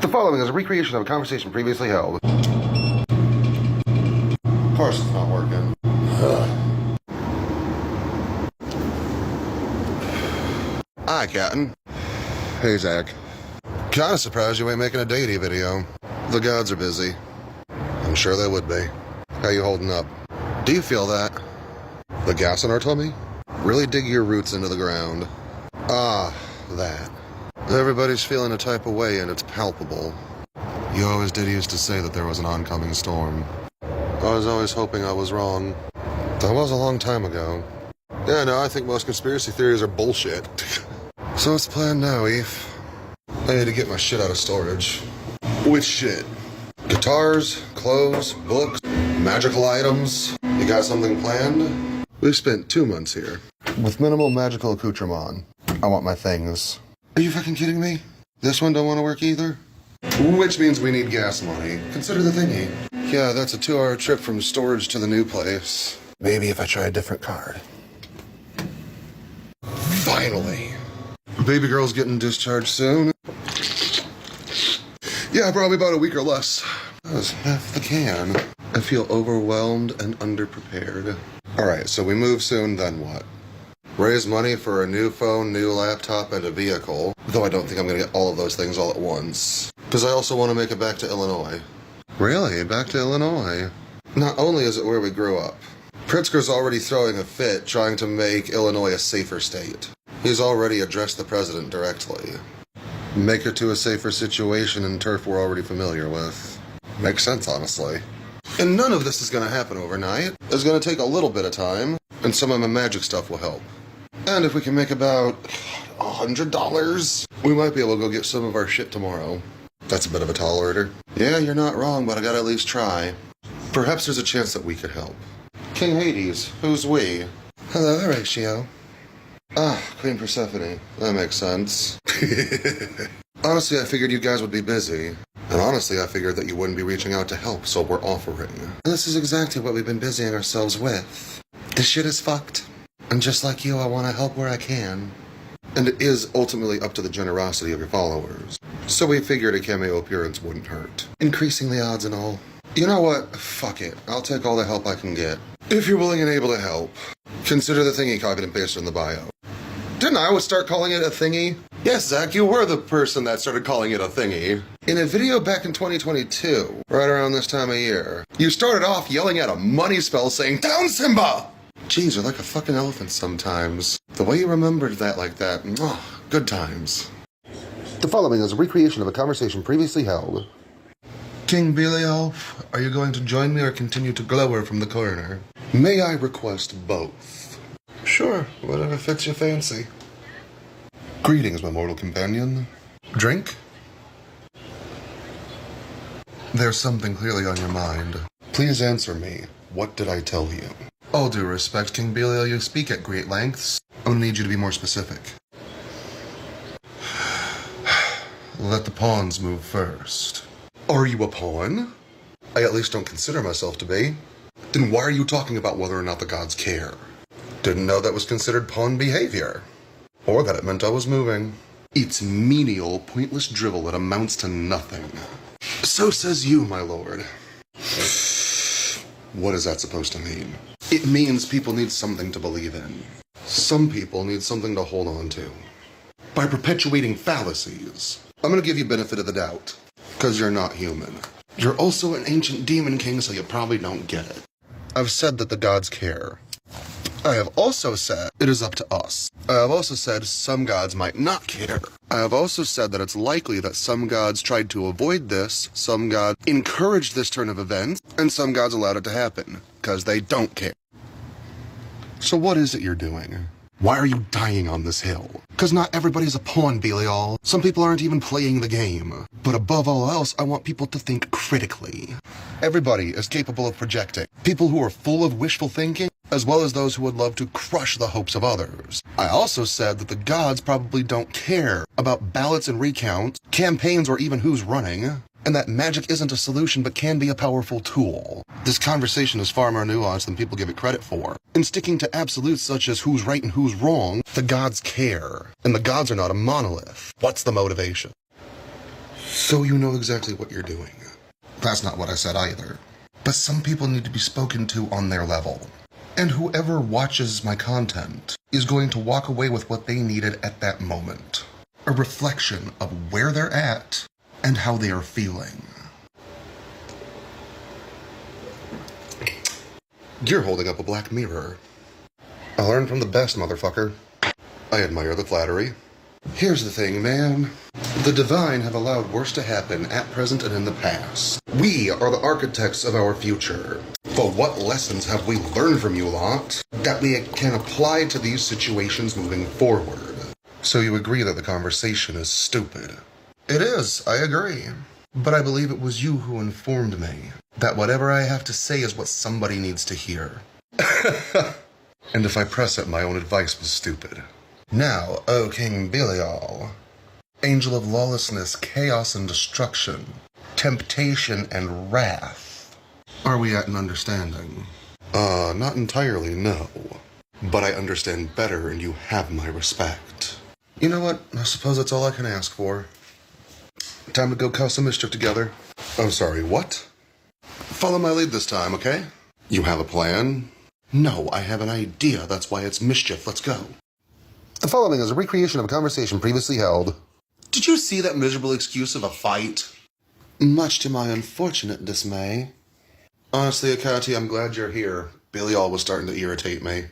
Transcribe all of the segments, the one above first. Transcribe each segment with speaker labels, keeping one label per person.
Speaker 1: The following is a recreation of a conversation previously held. Of course it's not working. Hi, Captain. Hey, Zach. Kinda surprised you ain't making a Deity video. The gods are busy. I'm sure they would be. How you holding up? Do you feel that? The gas in our tummy? Really dig your roots into the ground. Ah, that. Everybody's feeling a type of way and it's palpable. You always did used to say that there was an oncoming storm. I was always hoping I was wrong. That was a long time ago. Yeah, no, I think most conspiracy theories are bullshit. So what's the plan now, Eve? I need to get my shit out of storage. Which shit? Guitars, clothes, books, magical items. You got something planned? We've spent 2 months here. With minimal magical accoutrement. I want my things. Are you fucking kidding me? This one don't want to work either? Which means we need gas money. Consider the thingy. Yeah, that's a 2-hour trip from storage to the new place. Maybe if I try a different card. Finally. Baby girl's getting discharged soon. Yeah, probably about a week or less. That was half the can. I feel overwhelmed and underprepared. Alright, so we move soon, then what? Raise money for a new phone, new laptop, and a vehicle. Though I don't think I'm gonna get all of those things all at once. Because I also want to make it back to Illinois. Really? Back to Illinois? Not only is it where we grew up, Pritzker's already throwing a fit trying to make Illinois a safer state. He's already addressed the president directly. Make it to a safer situation in turf we're already familiar with. Makes sense, honestly. And none of this is gonna happen overnight. It's gonna take a little bit of time, and some of my magic stuff will help. And if we can make about $100, we might be able to go get some of our shit tomorrow. That's a bit of a tall order. Yeah, you're not wrong, but I gotta at least try. Perhaps there's a chance that we could help. King Hades, who's we? Hello, Horatio. Ah, Queen Persephone. That makes sense. Honestly, I figured you guys would be busy. And honestly, I figured that you wouldn't be reaching out to help, so we're offering. And this is exactly what we've been busying ourselves with. This shit is fucked. And just like you, I want to help where I can. And it is ultimately up to the generosity of your followers. So we figured a cameo appearance wouldn't hurt. Increasing the odds and all. You know what? Fuck it. I'll take all the help I can get. If you're willing and able to help, consider the thingy copied and pasted in the bio. Didn't I always start calling it a thingy? Yes, Zach, you were the person that started calling it a thingy. In a video back in 2022, right around this time of year, you started off yelling at a money spell saying, "Down, Simba!" Jeez, you're like a fucking elephant sometimes. The way you remembered that like that, good times. The following is a recreation of a conversation previously held. King Belial, are you going to join me or continue to glower from the corner? May I request both? Sure, whatever fits your fancy. Greetings, my mortal companion. Drink? There's something clearly on your mind. Please answer me. What did I tell you? All due respect, King Belial, you speak at great lengths. I'm gonna need you to be more specific. Let the pawns move first. Are you a pawn? I at least don't consider myself to be. Then why are you talking about whether or not the gods care? Didn't know that was considered pawn behavior. Or that it meant I was moving. It's menial, pointless drivel that amounts to nothing. So says you, my lord. What is that supposed to mean? It means people need something to believe in. Some people need something to hold on to. By perpetuating fallacies. I'm gonna give you benefit of the doubt. Because you're not human. You're also an ancient demon king, so you probably don't get it. I've said that the gods care. I have also said it is up to us. I have also said some gods might not care. I have also said that it's likely that some gods tried to avoid this, some gods encouraged this turn of events, and some gods allowed it to happen, because they don't care. So what is it you're doing? Why are you dying on this hill? Because not everybody's a pawn, Belial. Some people aren't even playing the game. But above all else, I want people to think critically. Everybody is capable of projecting. People who are full of wishful thinking, as well as those who would love to crush the hopes of others. I also said that the gods probably don't care about ballots and recounts, campaigns, or even who's running. And that magic isn't a solution but can be a powerful tool. This conversation is far more nuanced than people give it credit for. In sticking to absolutes such as who's right and who's wrong, the gods care. And the gods are not a monolith. What's the motivation? So you know exactly what you're doing. That's not what I said either. But some people need to be spoken to on their level. And whoever watches my content is going to walk away with what they needed at that moment. A reflection of where they're at and how they are feeling. You're holding up a black mirror. I learned from the best, motherfucker. I admire the flattery. Here's the thing, man. The divine have allowed worse to happen at present and in the past. We are the architects of our future. But what lessons have we learned from you lot that we can apply to these situations moving forward? So you agree that the conversation is stupid? It is, I agree. But I believe it was you who informed me that whatever I have to say is what somebody needs to hear. And if I press it, my own advice was stupid. Now, O King Belial, angel of lawlessness, chaos and destruction, temptation and wrath, are we at an understanding? Not entirely, no. But I understand better and you have my respect. You know what? I suppose that's all I can ask for. Time to go cause some mischief together. I'm sorry, what? Follow my lead this time, okay? You have a plan? No, I have an idea. That's why it's mischief. Let's go. The following is a recreation of a conversation previously held. Did you see that miserable excuse of a fight? Much to my unfortunate dismay. Honestly, Akati, I'm glad you're here. Belial was starting to irritate me.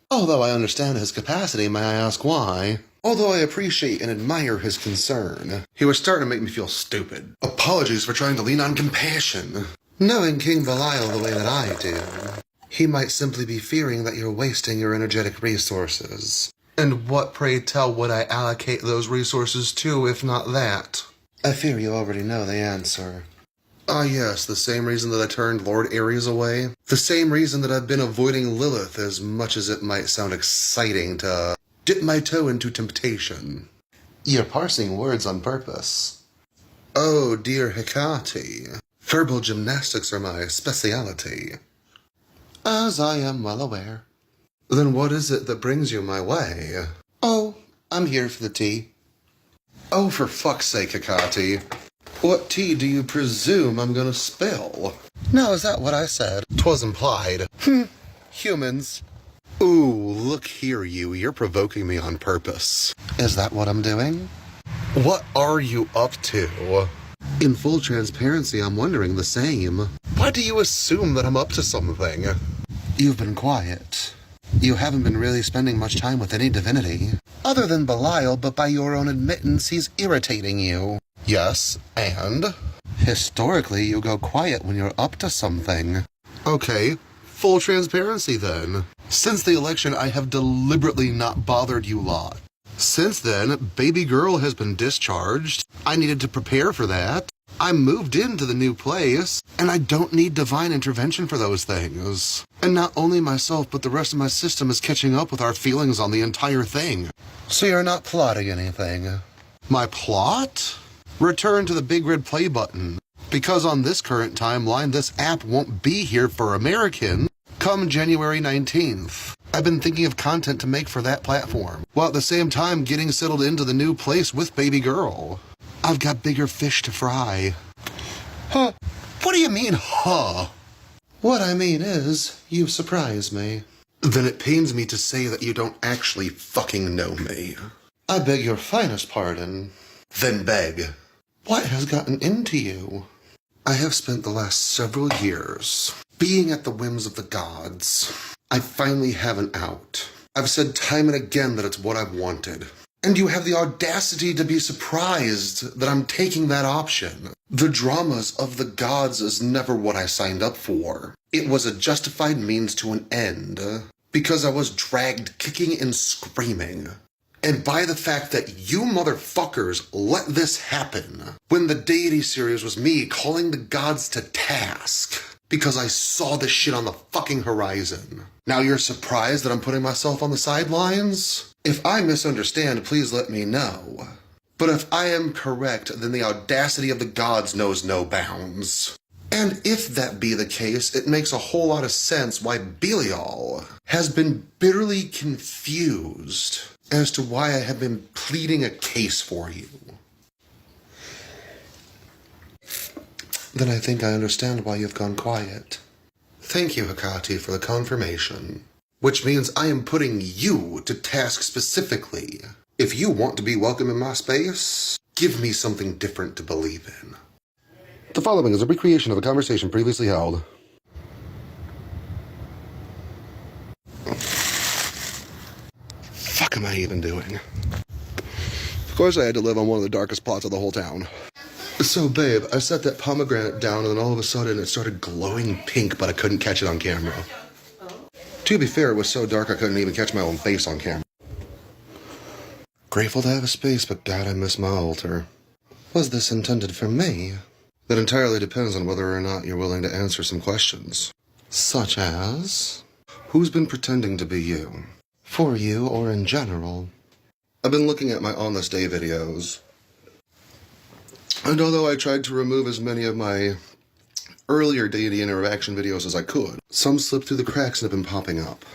Speaker 1: Although I understand his capacity, may I ask why? Although I appreciate and admire his concern, he was starting to make me feel stupid. Apologies for trying to lean on compassion. Knowing King Belial the way that I do, he might simply be fearing that you're wasting your energetic resources. And what, pray tell, would I allocate those resources to, if not that? I fear you already know the answer. Ah yes, the same reason that I turned Lord Ares away. The same reason that I've been avoiding Lilith, as much as it might sound exciting to dip my toe into temptation. You're parsing words on purpose. Oh, dear Hecate. Verbal gymnastics are my speciality. As I am well aware. Then what is it that brings you my way? Oh, I'm here for the tea. Oh, for fuck's sake, Hecate. What tea do you presume I'm gonna spill? No, is that what I said? 'Twas implied. Humans. Ooh, look here, you're provoking me on purpose. Is that what I'm doing? What are you up to? In full transparency, I'm wondering the same. Why do you assume that I'm up to something? You've been quiet. You haven't been really spending much time with any divinity. Other than Belial, but by your own admittance, he's irritating you. Yes, and? Historically, you go quiet when you're up to something. Okay, full transparency then. Since the election, I have deliberately not bothered you lot. Since then, baby girl has been discharged. I needed to prepare for that. I moved into the new place, and I don't need divine intervention for those things. And not only myself, but the rest of my system is catching up with our feelings on the entire thing. So you're not plotting anything? My plot? Return to the big red play button. Because on this current timeline, this app won't be here for American come January 19th. I've been thinking of content to make for that platform, while at the same time getting settled into the new place with baby girl. I've got bigger fish to fry. Huh? What do you mean, huh? What I mean is, you surprise me. Then it pains me to say that you don't actually fucking know me. I beg your finest pardon. Then beg. What has gotten into you? I have spent the last several years being at the whims of the gods. I finally have an out. I've said time and again that it's what I've wanted. And you have the audacity to be surprised that I'm taking that option. The dramas of the gods is never what I signed up for. It was a justified means to an end, because I was dragged kicking and screaming. And by the fact that you motherfuckers let this happen, when the Deity series was me calling the gods to task, because I saw this shit on the fucking horizon. Now you're surprised that I'm putting myself on the sidelines? If I misunderstand, please let me know. But if I am correct, then the audacity of the gods knows no bounds. And if that be the case, it makes a whole lot of sense why Belial has been bitterly confused as to why I have been pleading a case for you. Then I think I understand why you've gone quiet. Thank you, Hecate, for the confirmation. Which means I am putting you to task specifically. If you want to be welcome in my space, give me something different to believe in. The following is a recreation of a conversation previously held. Fuck am I even doing? Of course I had to live on one of the darkest plots of the whole town. So, babe, I set that pomegranate down and then all of a sudden it started glowing pink, but I couldn't catch it on camera. To be fair, it was so dark I couldn't even catch my own face on camera. Grateful to have a space, but God, I miss my altar. Was this intended for me? That entirely depends on whether or not you're willing to answer some questions. Such as, who's been pretending to be you? For you or in general? I've been looking at my On This Day videos. And although I tried to remove as many of my earlier Deity interaction videos as I could, some slipped through the cracks and have been popping up.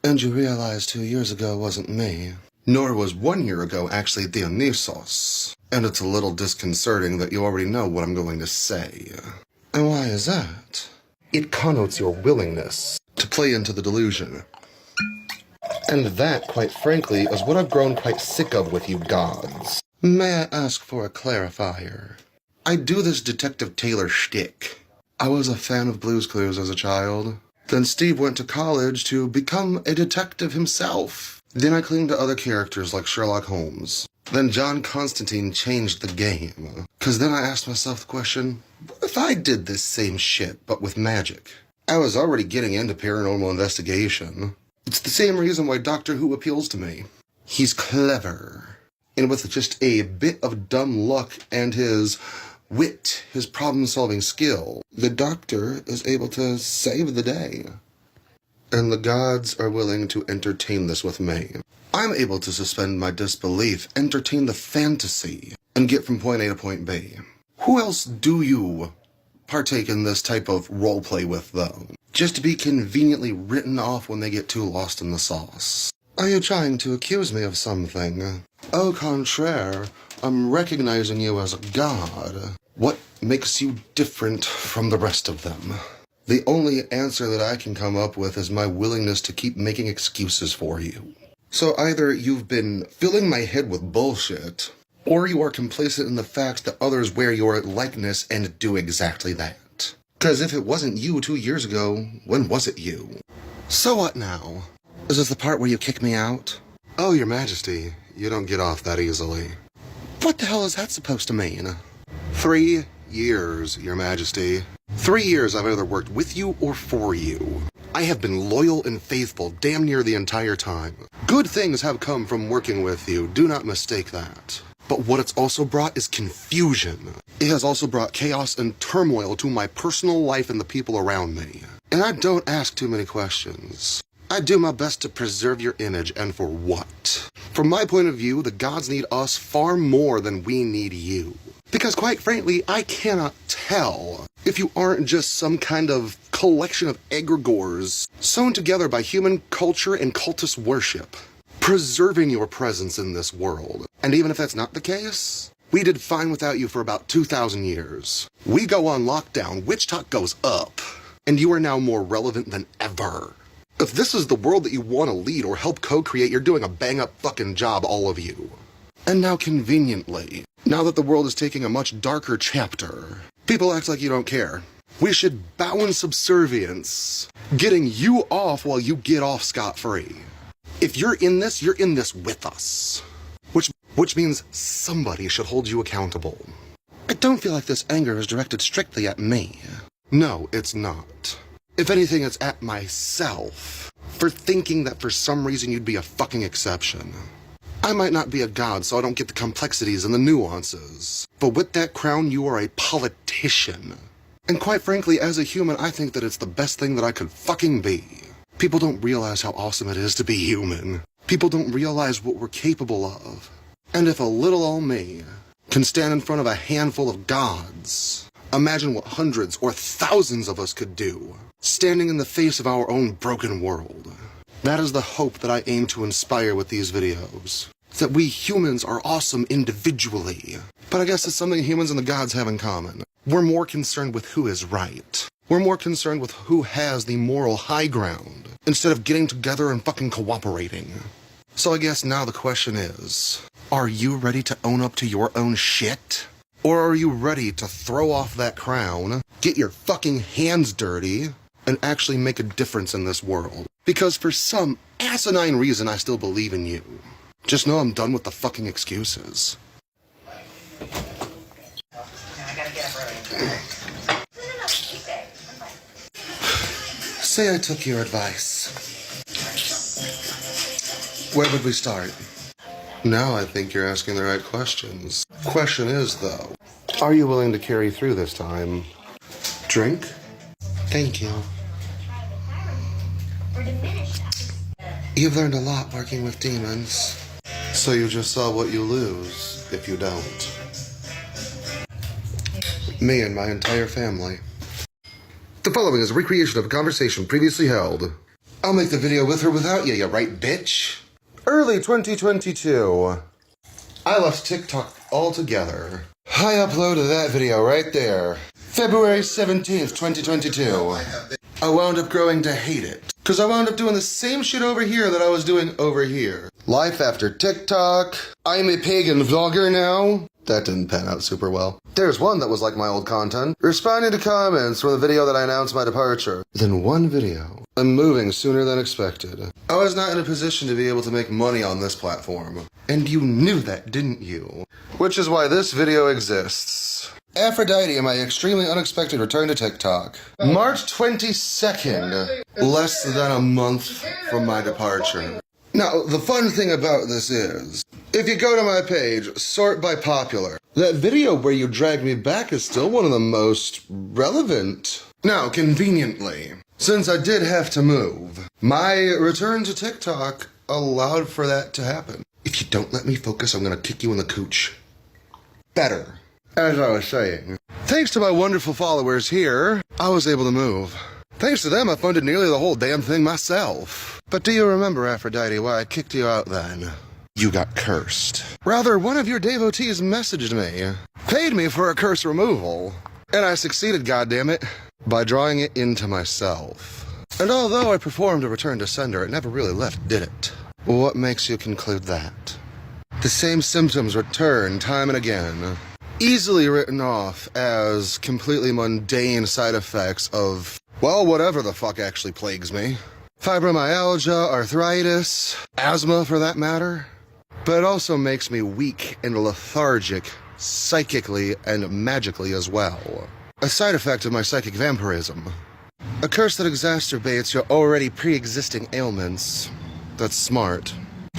Speaker 1: And you realized 2 years ago wasn't me. Nor was 1 year ago actually Dionysos. And it's a little disconcerting that you already know what I'm going to say. And why is that? It connotes your willingness to play into the delusion. And that, quite frankly, is what I've grown quite sick of with you gods. May I ask for a clarifier? I do this Detective Taylor shtick. I was a fan of Blue's Clues as a child. Then Steve went to college to become a detective himself. Then I clinged to other characters like Sherlock Holmes. Then John Constantine changed the game. Cause then I asked myself the question, what if I did this same shit, but with magic? I was already getting into paranormal investigation. It's the same reason why Doctor Who appeals to me. He's clever. And with just a bit of dumb luck and his wit, his problem-solving skill, the Doctor is able to save the day. And the gods are willing to entertain this with me. I'm able to suspend my disbelief, entertain the fantasy, and get from point A to point B. Who else do you partake in this type of roleplay with, though? Just to be conveniently written off when they get too lost in the sauce. Are you trying to accuse me of something? Au contraire, I'm recognizing you as a god. What makes you different from the rest of them? The only answer that I can come up with is my willingness to keep making excuses for you. So either you've been filling my head with bullshit, or you are complacent in the fact that others wear your likeness and do exactly that. Because if it wasn't you 2 years ago, when was it you? So what now? Is this the part where you kick me out? Oh, Your Majesty, you don't get off that easily. What the hell is that supposed to mean? 3 years, Your Majesty. 3 years I've either worked with you or for you. I have been loyal and faithful damn near the entire time. Good things have come from working with you, do not mistake that. But what it's also brought is confusion. It has also brought chaos and turmoil to my personal life and the people around me. And I don't ask too many questions. I do my best to preserve your image, and for what? From my point of view, the gods need us far more than we need you. Because quite frankly, I cannot tell if you aren't just some kind of collection of egregores sewn together by human culture and cultist worship, preserving your presence in this world. And even if that's not the case, we did fine without you for about 2,000 years. We go on lockdown, witch talk goes up, and you are now more relevant than ever. If this is the world that you want to lead or help co-create, you're doing a bang-up fucking job, all of you. And now conveniently, now that the world is taking a much darker chapter, people act like you don't care. We should bow in subservience, getting you off while you get off scot-free. If you're in this with us. Which means somebody should hold you accountable. I don't feel like this anger is directed strictly at me. No, it's not. If anything, it's at myself, for thinking that for some reason you'd be a fucking exception. I might not be a god, so I don't get the complexities and the nuances. But with that crown, you are a politician. And quite frankly, as a human, I think that it's the best thing that I could fucking be. People don't realize how awesome it is to be human. People don't realize what we're capable of. And if a little old me can stand in front of a handful of gods, imagine what hundreds or thousands of us could do, standing in the face of our own broken world. That is the hope that I aim to inspire with these videos. That we humans are awesome individually. But I guess it's something humans and the gods have in common. We're more concerned with who is right. We're more concerned with who has the moral high ground, instead of getting together and fucking cooperating. So I guess now the question is, are you ready to own up to your own shit? Or are you ready to throw off that crown, get your fucking hands dirty, and actually make a difference in this world? Because for some asinine reason, I still believe in you. Just know I'm done with the fucking excuses. Say I took your advice. Where would we start? Now I think you're asking the right questions. Question is, though, are you willing to carry through this time? Drink? Thank you. You've learned a lot working with demons. So you just saw what you lose if you don't. Me and my entire family. The following is a recreation of a conversation previously held. I'll make the video with or without you right, bitch? Early 2022. I left TikTok altogether. I uploaded that video right there. February 17th, 2022. I wound up growing to hate it. Because I wound up doing the same shit over here that I was doing over here. Life after TikTok. I'm a pagan vlogger now. That didn't pan out super well. There's one that was like my old content. Responding to comments from the video that I announced my departure. Then one video. I'm moving sooner than expected. I was not in a position to be able to make money on this platform. And you knew that, didn't you? Which is why this video exists. Aphrodite and my extremely unexpected return to TikTok. March 22nd, less than a month from my departure. Now, the fun thing about this is, if you go to my page, sort by popular, that video where you dragged me back is still one of the most relevant. Now, conveniently, since I did have to move, my return to TikTok allowed for that to happen. If you don't let me focus, I'm gonna kick you in the cooch. Better. As I was saying, thanks to my wonderful followers here, I was able to move. Thanks to them, I funded nearly the whole damn thing myself. But do you remember, Aphrodite, why I kicked you out then? You got cursed. Rather, one of your devotees messaged me, paid me for a curse removal, and I succeeded, goddammit, by drawing it into myself. And although I performed a return to sender, it never really left, did it? What makes you conclude that? The same symptoms return time and again. Easily written off as completely mundane side effects of, well, whatever the fuck actually plagues me. Fibromyalgia, arthritis, asthma for that matter. But it also makes me weak and lethargic, psychically and magically as well. A side effect of my psychic vampirism. A curse that exacerbates your already pre-existing ailments. That's smart.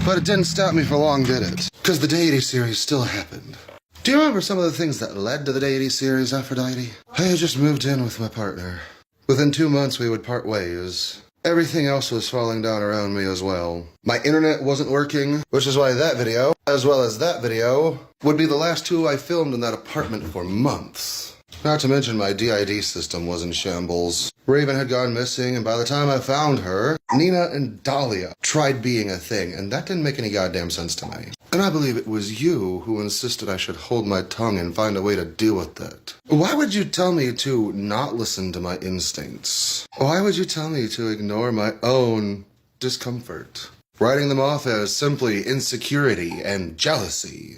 Speaker 1: But it didn't stop me for long, did it? Because the Deity series still happened. Do you remember some of the things that led to the Deity series, Aphrodite? I had just moved in with my partner. Within 2 months, we would part ways. Everything else was falling down around me as well. My internet wasn't working, which is why that video, as well as that video, would be the last two I filmed in that apartment for months. Not to mention my DID system was in shambles. Raven had gone missing, and by the time I found her, Nina and Dahlia tried being a thing, and that didn't make any goddamn sense to me. And I believe it was you who insisted I should hold my tongue and find a way to deal with it. Why would you tell me to not listen to my instincts? Why would you tell me to ignore my own discomfort? Writing them off as simply insecurity and jealousy.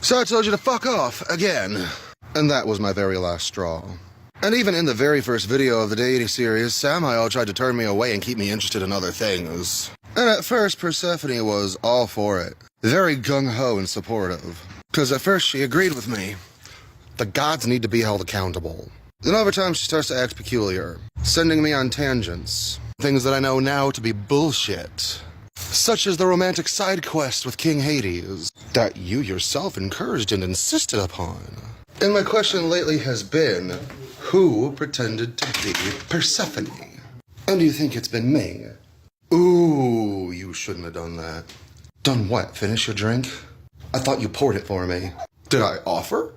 Speaker 1: So I told you to fuck off, again. And that was my very last straw. And even in the very first video of the Deity series, Samael tried to turn me away and keep me interested in other things. And at first, Persephone was all for it. Very gung-ho and supportive. Because at first she agreed with me. The gods need to be held accountable. Then over time she starts to act peculiar, sending me on tangents. Things that I know now to be bullshit. Such as the romantic side quest with King Hades, that you yourself encouraged and insisted upon. And my question lately has been, who pretended to be Persephone? And do you think it's been me? Ooh, you shouldn't have done that. Done what? Finish your drink? I thought you poured it for me. Did I offer?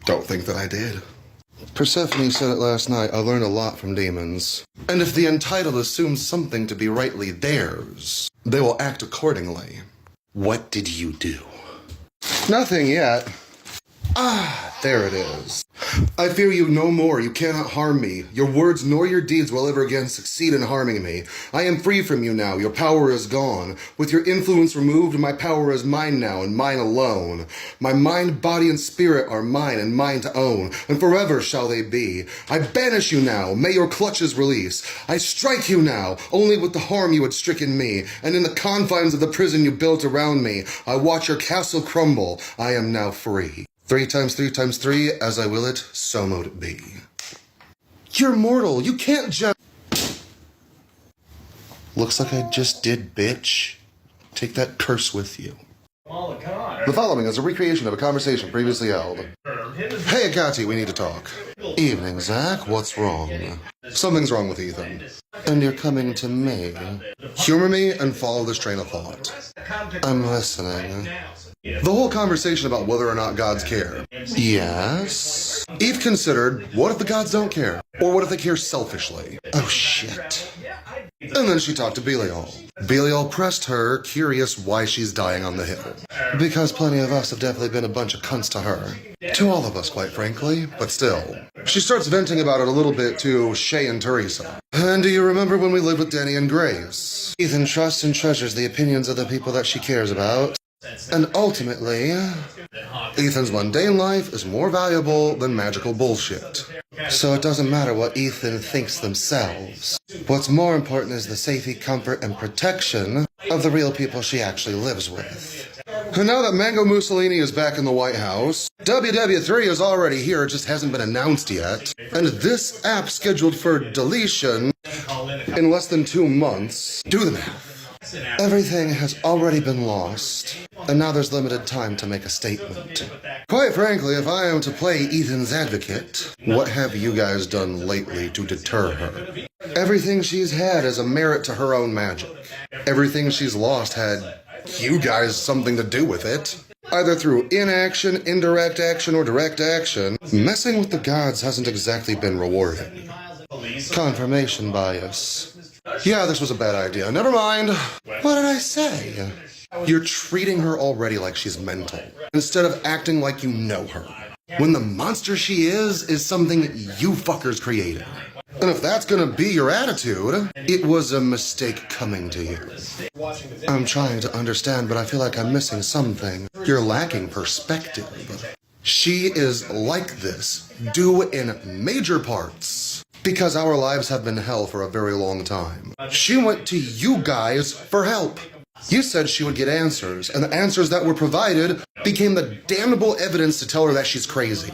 Speaker 1: Don't think that I did. Persephone said it last night, I learned a lot from demons. And if the entitled assumes something to be rightly theirs, they will act accordingly. What did you do? Nothing yet. Ah, there it is. I fear you no more. You cannot harm me. Your words nor your deeds will ever again succeed in harming me. I am free from you now. Your power is gone. With your influence removed, my power is mine now and mine alone. My mind, body, and spirit are mine and mine to own, and forever shall they be. I banish you now. May your clutches release. I strike you now, only with the harm you had stricken me, and in the confines of the prison you built around me, I watch your castle crumble. I am now free. 3 times 3 times 3, as I will it, so mote it be. You're mortal, you can't just... Looks like I just did, bitch. Take that curse with you. The following is a recreation of a conversation previously held. Hey, Agati, we need to talk. Evening, Zach. What's wrong? Something's wrong with Ethan. And you're coming to me. Humor me and follow this train of thought. I'm listening. The whole conversation about whether or not gods care. Yes? Eve considered, what if the gods don't care? Or what if they care selfishly? Oh, shit. And then she talked to Belial. Belial pressed her, curious why she's dying on the hill. Because plenty of us have definitely been a bunch of cunts to her. To all of us, quite frankly, but still. She starts venting about it a little bit to Shay and Teresa. And do you remember when we lived with Danny and Grace? Ethan trusts and treasures the opinions of the people that she cares about. And ultimately, Ethan's mundane life is more valuable than magical bullshit. So it doesn't matter what Ethan thinks themselves. What's more important is the safety, comfort, and protection of the real people she actually lives with. And now that Mango Mussolini is back in the White House, WW3 is already here, it just hasn't been announced yet, and this app scheduled for deletion in less than 2 months. Do the math. Everything has already been lost, and now there's limited time to make a statement. Quite frankly, if I am to play Ethan's advocate, what have you guys done lately to deter her? Everything she's had is a merit to her own magic. Everything she's lost had you guys something to do with it. Either through inaction, indirect action, or direct action, messing with the gods hasn't exactly been rewarding. Confirmation bias. Yeah, this was a bad idea. Never mind. What did I say? You're treating her already like she's mental, instead of acting like you know her. When the monster she is something you fuckers created. And if that's gonna be your attitude, it was a mistake coming to you. I'm trying to understand, but I feel like I'm missing something. You're lacking perspective. She is like this, due in major parts. Because our lives have been hell for a very long time. She went to you guys for help. You said she would get answers, and the answers that were provided became the damnable evidence to tell her that she's crazy.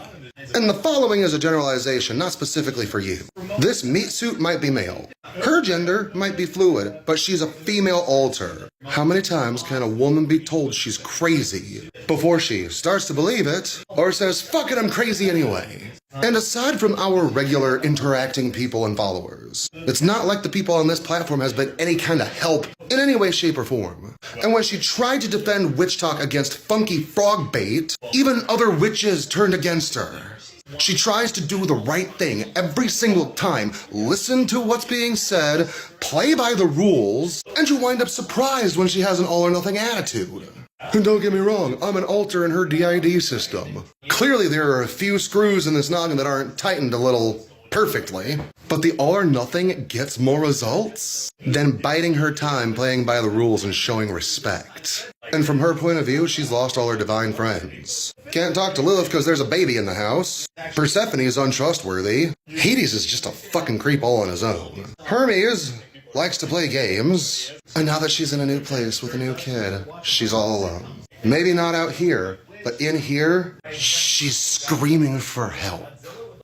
Speaker 1: And the following is a generalization, not specifically for you. This meat suit might be male. Her gender might be fluid, but she's a female alter. How many times can a woman be told she's crazy before she starts to believe it, or says, fuck it, I'm crazy anyway? And aside from our regular interacting people and followers, it's not like the people on this platform has been any kind of help in any way, shape, or form. And when she tried to defend witch talk against funky frog bait, even other witches turned against her. She tries to do the right thing every single time, listen to what's being said, play by the rules, and you wind up surprised when she has an all or nothing attitude. And don't get me wrong, I'm an alter in her DID system. Clearly there are a few screws in this noggin that aren't tightened a little perfectly, but the all or nothing gets more results than biding her time playing by the rules and showing respect. And from her point of view, she's lost all her divine friends. Can't talk to Lilith because there's a baby in the house. Persephone is untrustworthy. Hades is just a fucking creep all on his own. Hermes likes to play games. And now that she's in a new place with a new kid, she's all alone. Maybe not out here, but in here, she's screaming for help.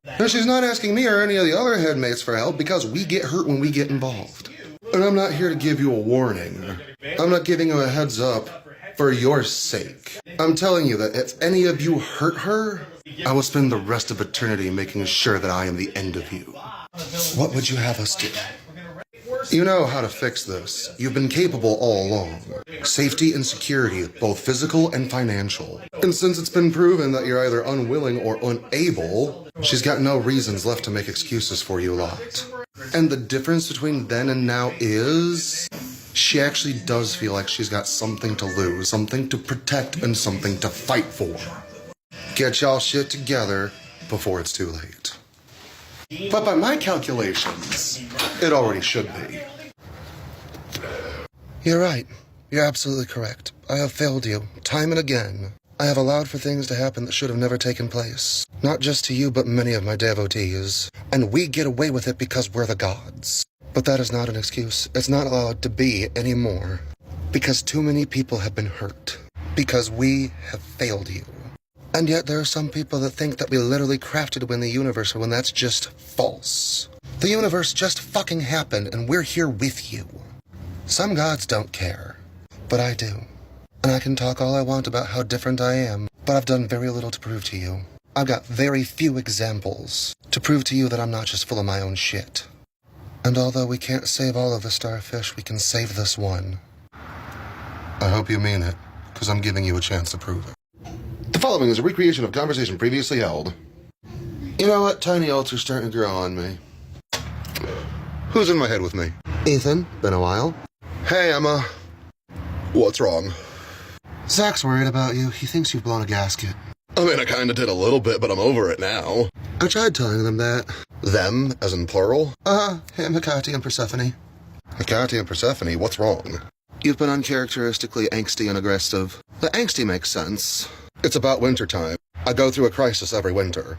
Speaker 1: And she's not asking me or any of the other headmates for help because we get hurt when we get involved. And I'm not here to give you a warning. I'm not giving you a heads up for your sake. I'm telling you that if any of you hurt her, I will spend the rest of eternity making sure that I am the end of you. What would you have us do? You know how to fix this. You've been capable all along. Safety and security, both physical and financial. And since it's been proven that you're either unwilling or unable, she's got no reasons left to make excuses for you lot. And the difference between then and now is she actually does feel like she's got something to lose, something to protect, and something to fight for. Get y'all shit together before it's too late. But by my calculations, it already should be. You're right. You're absolutely correct. I have failed you, time and again. I have allowed for things to happen that should have never taken place. Not just to you, but many of my devotees. And we get away with it because we're the gods. But that is not an excuse. It's not allowed to be anymore. Because too many people have been hurt. Because we have failed you. And yet there are some people that think that we literally crafted to win the universe when that's just false. The universe just fucking happened and we're here with you. Some gods don't care. But I do. And I can talk all I want about how different I am, but I've done very little to prove to you. I've got very few examples to prove to you that I'm not just full of my own shit. And although we can't save all of the starfish, we can save this one. I hope you mean it, because I'm giving you a chance to prove it. The following is a recreation of conversation previously held. You know what? Tiny ulcer's starting to grow on me. Who's in my head with me? Ethan, been a while. Hey, Emma. What's wrong? Zach's worried about you. He thinks you've blown a gasket. I mean, I kinda did a little bit, but I'm over it now. I tried telling them that. Them, as in plural? Him, Hecate, and Persephone. Hecate and Persephone, what's wrong? You've been uncharacteristically angsty and aggressive. The angsty makes sense. It's about wintertime. I go through a crisis every winter.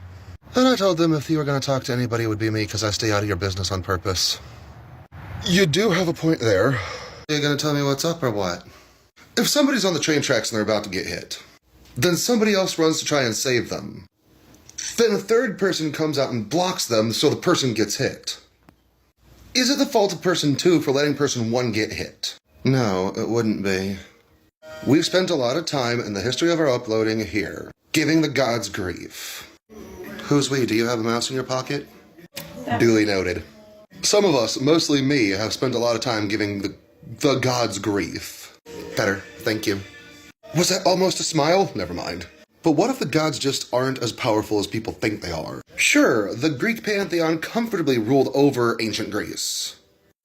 Speaker 1: And I told them if you were gonna talk to anybody, it would be me, because I stay out of your business on purpose. You do have a point there. Are you gonna tell me what's up, or what? If somebody's on the train tracks and they're about to get hit, then somebody else runs to try and save them. Then a third person comes out and blocks them so the person gets hit. Is it the fault of person 2 for letting person 1 get hit? No, it wouldn't be. We've spent a lot of time in the history of our uploading here, giving the gods grief. Who's we? Do you have a mouse in your pocket? Duly noted. Some of us, mostly me, have spent a lot of time giving the gods grief. Better, thank you. Was that almost a smile? Never mind. But what if the gods just aren't as powerful as people think they are? Sure, the Greek pantheon comfortably ruled over ancient Greece.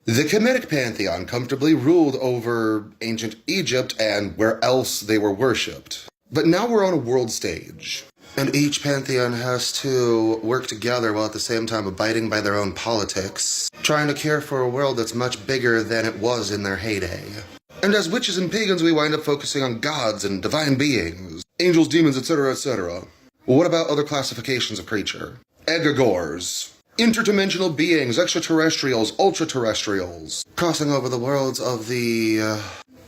Speaker 1: The Kemetic pantheon comfortably ruled over ancient Egypt and where else they were worshipped. But now we're on a world stage. And each pantheon has to work together while at the same time abiding by their own politics, trying to care for a world that's much bigger than it was in their heyday. And as witches and pagans, we wind up focusing on gods and divine beings, angels, demons, etc., etc. Well, what about other classifications of creature? Egregores, interdimensional beings, extraterrestrials, ultra-terrestrials. Crossing over the worlds of the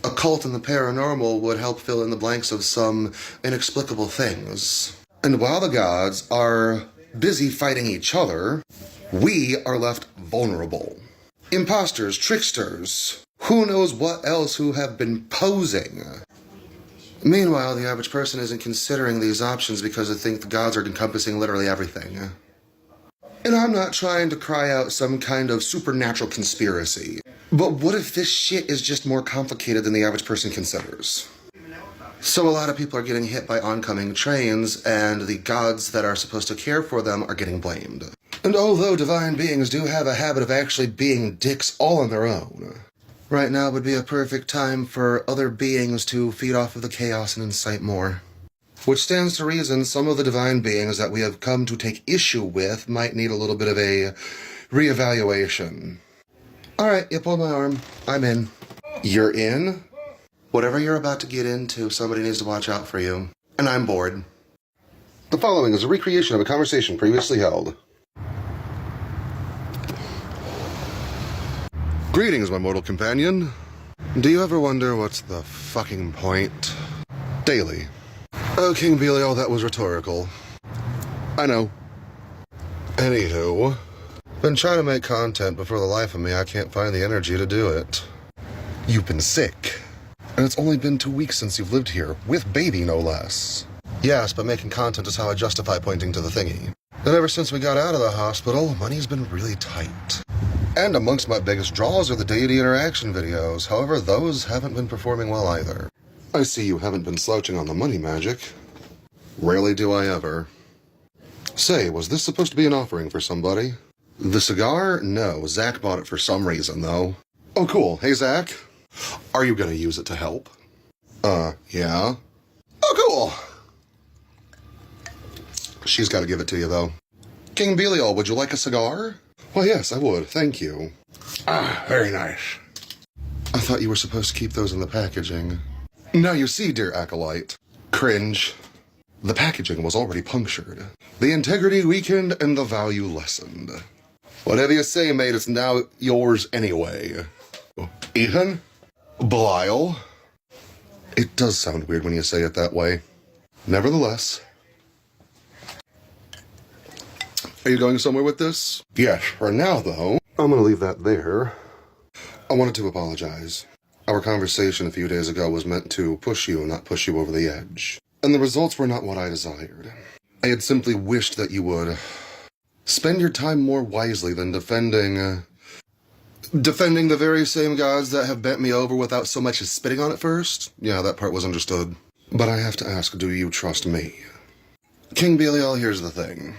Speaker 1: occult and the paranormal would help fill in the blanks of some inexplicable things. And while the gods are busy fighting each other, we are left vulnerable. Imposters, tricksters, who knows what else who have been posing. Meanwhile, the average person isn't considering these options because they think the gods are encompassing literally everything. And I'm not trying to cry out some kind of supernatural conspiracy. But what if this shit is just more complicated than the average person considers? So a lot of people are getting hit by oncoming trains, and the gods that are supposed to care for them are getting blamed. And although divine beings do have a habit of actually being dicks all on their own, right now would be a perfect time for other beings to feed off of the chaos and incite more. Which stands to reason some of the divine beings that we have come to take issue with might need a little bit of a reevaluation. Alright, you pulled my arm. I'm in. You're in? Whatever you're about to get into, somebody needs to watch out for you. And I'm bored. The following is a recreation of a conversation previously held. Greetings, my mortal companion. Do you ever wonder what's the fucking point? Daily. Oh, King Belial, that was rhetorical. I know. Anywho, been trying to make content, but for the life of me, I can't find the energy to do it. You've been sick. And it's only been 2 weeks since you've lived here, with baby no less. Yes, but making content is how I justify pointing to the thingy. And ever since we got out of the hospital, money's been really tight. And amongst my biggest draws are the Deity interaction videos. However, those haven't been performing well either. I see you haven't been slouching on the money magic. Rarely do I ever. Say, was this supposed to be an offering for somebody? The cigar? No, Zach bought it for some reason, though. Oh, cool. Hey, Zach. Are you gonna use it to help? Yeah. Oh, cool. She's got to give it to you, though. King Belial, would you like a cigar? Well, yes, I would. Thank you. Ah, very nice. I thought you were supposed to keep those in the packaging. Now you see, dear acolyte. Cringe. The packaging was already punctured. The integrity weakened and the value lessened. Whatever you say, mate, it's now yours anyway. Ethan? Belial? It does sound weird when you say it that way. Nevertheless. Are you going somewhere with this? Yes, for now, though. I'm gonna leave that there. I wanted to apologize. Our conversation a few days ago was meant to push you, not push you over the edge. And the results were not what I desired. I had simply wished that you would spend your time more wisely than defending the very same gods that have bent me over without so much as spitting on it first. Yeah, that part was understood. But I have to ask, do you trust me? King Belial, here's the thing.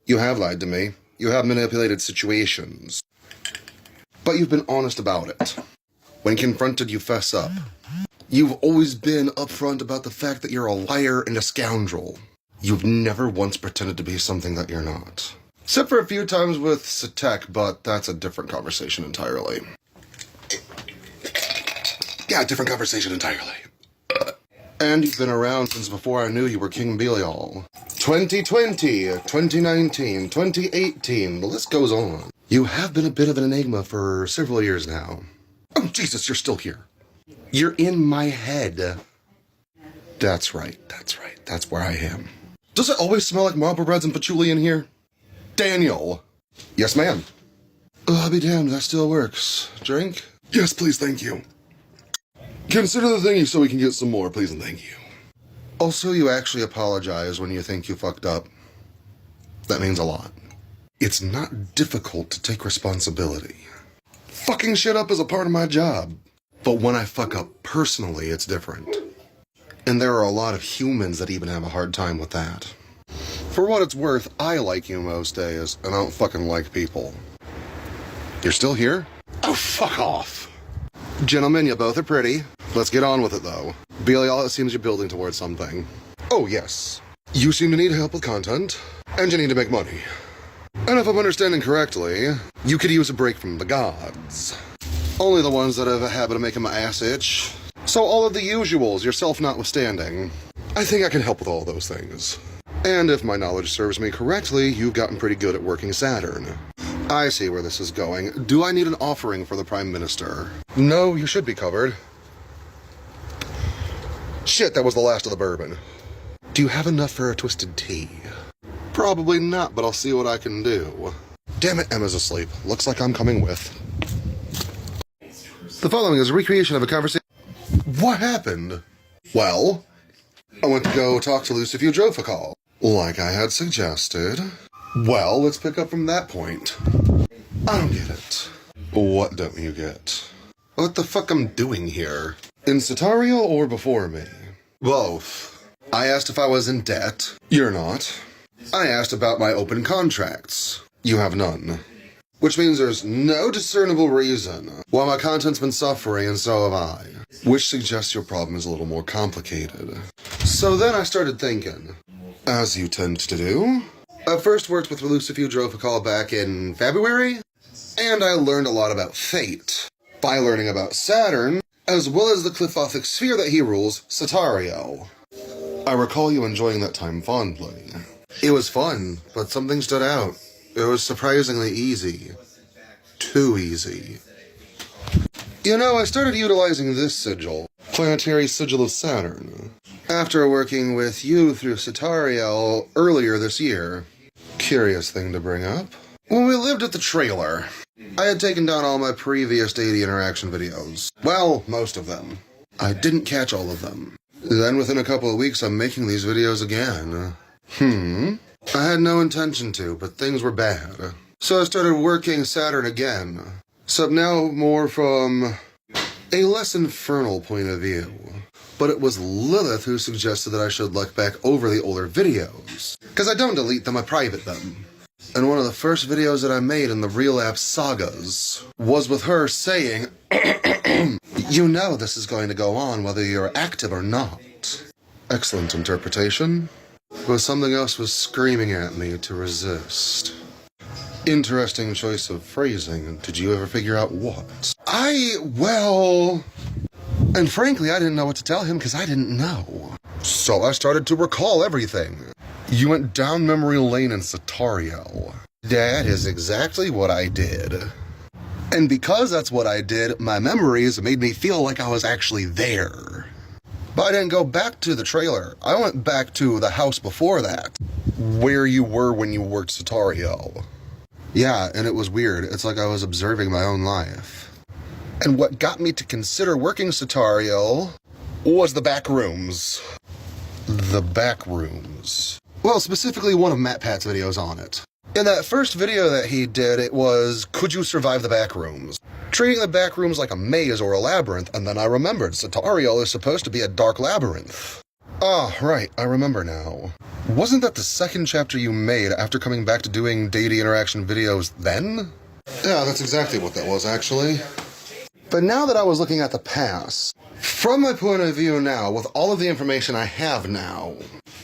Speaker 1: You have lied to me. You have manipulated situations. But you've been honest about it. When confronted, you fess up. You've always been upfront about the fact that you're a liar and a scoundrel. You've never once pretended to be something that you're not. Except for a few times with Satek, but that's a different conversation entirely. Yeah, different conversation entirely. And you've been around since before I knew you were King Belial. 2020, 2019, 2018, the list goes on. You have been a bit of an enigma for several years now. Oh, Jesus, you're still here. You're in my head. That's right, that's where I am. Does it always smell like marble breads and patchouli in here? Daniel. Yes, ma'am. Oh, I'll be damned, that still works. Drink? Yes, please, thank you. Consider the thingy so we can get some more, please and thank you. Also, you actually apologize when you think you fucked up. That means a lot. It's not difficult to take responsibility. Fucking shit up is a part of my job. But when I fuck up personally, it's different. And there are a lot of humans that even have a hard time with that. For what it's worth, I like you most days, and I don't fucking like people. You're still here? Oh, fuck off. Gentlemen, you both are pretty. Let's get on with it, though. Belial, it seems you're building towards something. Oh, yes. You seem to need help with content, and you need to make money. And if I'm understanding correctly, you could use a break from the gods. Only the ones that have a habit of making my ass itch. So all of the usuals, yourself notwithstanding. I think I can help with all those things. And if my knowledge serves me correctly, you've gotten pretty good at working Saturn. I see where this is going. Do I need an offering for the Prime Minister? No, you should be covered. Shit, that was the last of the bourbon. Do you have enough for a twisted tea? Probably not, but I'll see what I can do. Damn it, Emma's asleep. Looks like I'm coming with. The following is a recreation of a conversation. What happened? Well, I went to go talk to Lucifer Jophakal, like I had suggested. Well, let's pick up from that point. I don't get it. What don't you get? What the fuck I'm doing here? In Sitario or before me? Both. I asked if I was in debt. You're not. I asked about my open contracts. You have none. Which means there's no discernible reason why my content's been suffering, and so have I. Which suggests your problem is a little more complicated. So then I started thinking, as you tend to do. I first worked with Lucifer Jophakal back in February, and I learned a lot about fate by learning about Saturn, as well as the cliffothic sphere that he rules, Sitario. I recall you enjoying that time fondly. It was fun, but something stood out. It was surprisingly easy. Too easy. You know, I started utilizing this sigil, Planetary Sigil of Saturn, after working with you through Sitario earlier this year. Curious thing to bring up. When we lived at the trailer, I had taken down all my previous Deity interaction videos. Well, most of them. I didn't catch all of them. Then within a couple of weeks, I'm making these videos again. I had no intention to, but things were bad. So I started working Saturn again. So now more from a less infernal point of view. But it was Lilith who suggested that I should look back over the older videos. Because I don't delete them, I private them. And one of the first videos that I made in the Relapse Sagas was with her saying, you know this is going to go on whether you're active or not. Excellent interpretation. but something else was screaming at me to resist. Interesting choice of phrasing. Did you ever figure out what? And frankly, I didn't know what to tell him because I didn't know. So I started to recall everything. You went down memory lane in Satario. That is exactly what I did. And because that's what I did, my memories made me feel like I was actually there. But I didn't go back to the trailer. I went back to the house before that, where you were when you worked Satario. Yeah, and it was weird. It's like I was observing my own life. And what got me to consider working Satario was the back rooms. The back rooms. Well, specifically one of MatPat's videos on it. In that first video that he did, it was, could you survive the back rooms? Treating the back rooms like a maze or a labyrinth, and then I remembered Satario is supposed to be a dark labyrinth. Ah, right, I remember now. Wasn't that the second chapter you made after coming back to doing Deity interaction videos then? Yeah, that's exactly what that was, actually. But now that I was looking at the past, from my point of view now, with all of the information I have now,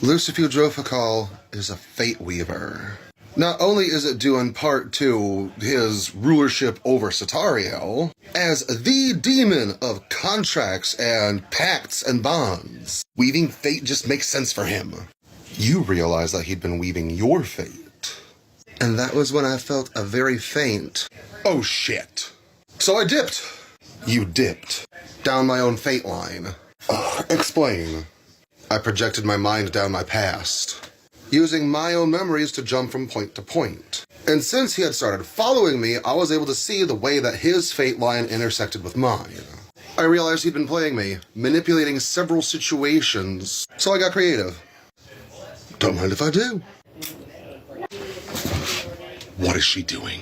Speaker 1: Lucifer Drophakal is a fate weaver. Not only is it due in part to his rulership over Satario, as the demon of contracts and pacts and bonds, weaving fate just makes sense for him. You realized that he'd been weaving your fate. And that was when I felt a very faint, oh shit. So I dipped. You dipped. Down my own fate line. Explain. I projected my mind down my past, using my own memories to jump from point to point. And since he had started following me, I was able to see the way that his fate line intersected with mine. I realized he'd been playing me, manipulating several situations, so I got creative. Don't mind if I do. What is she doing?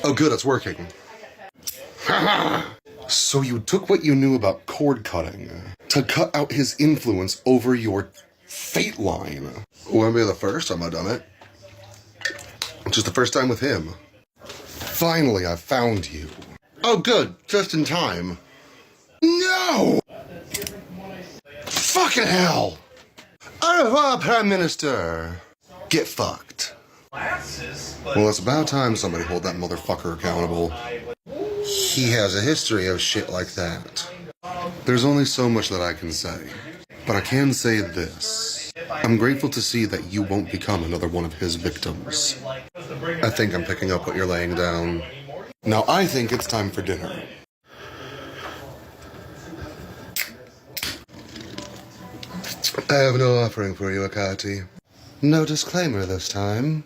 Speaker 1: Oh good, it's working. Haha! So you took what you knew about cord cutting to cut out his influence over your fate line. Wouldn't be the first time I've done it. Just the first time with him. Finally, I found you. Oh good, just in time. No! Fucking hell! Au revoir, Prime Minister. Get fucked. Well, it's about time somebody hold that motherfucker accountable. He has a history of shit like that. There's only so much that I can say. But I can say this. I'm grateful to see that you won't become another one of his victims. I think I'm picking up what you're laying down. Now I think it's time for dinner. I have no offering for you, Akati. No disclaimer this time.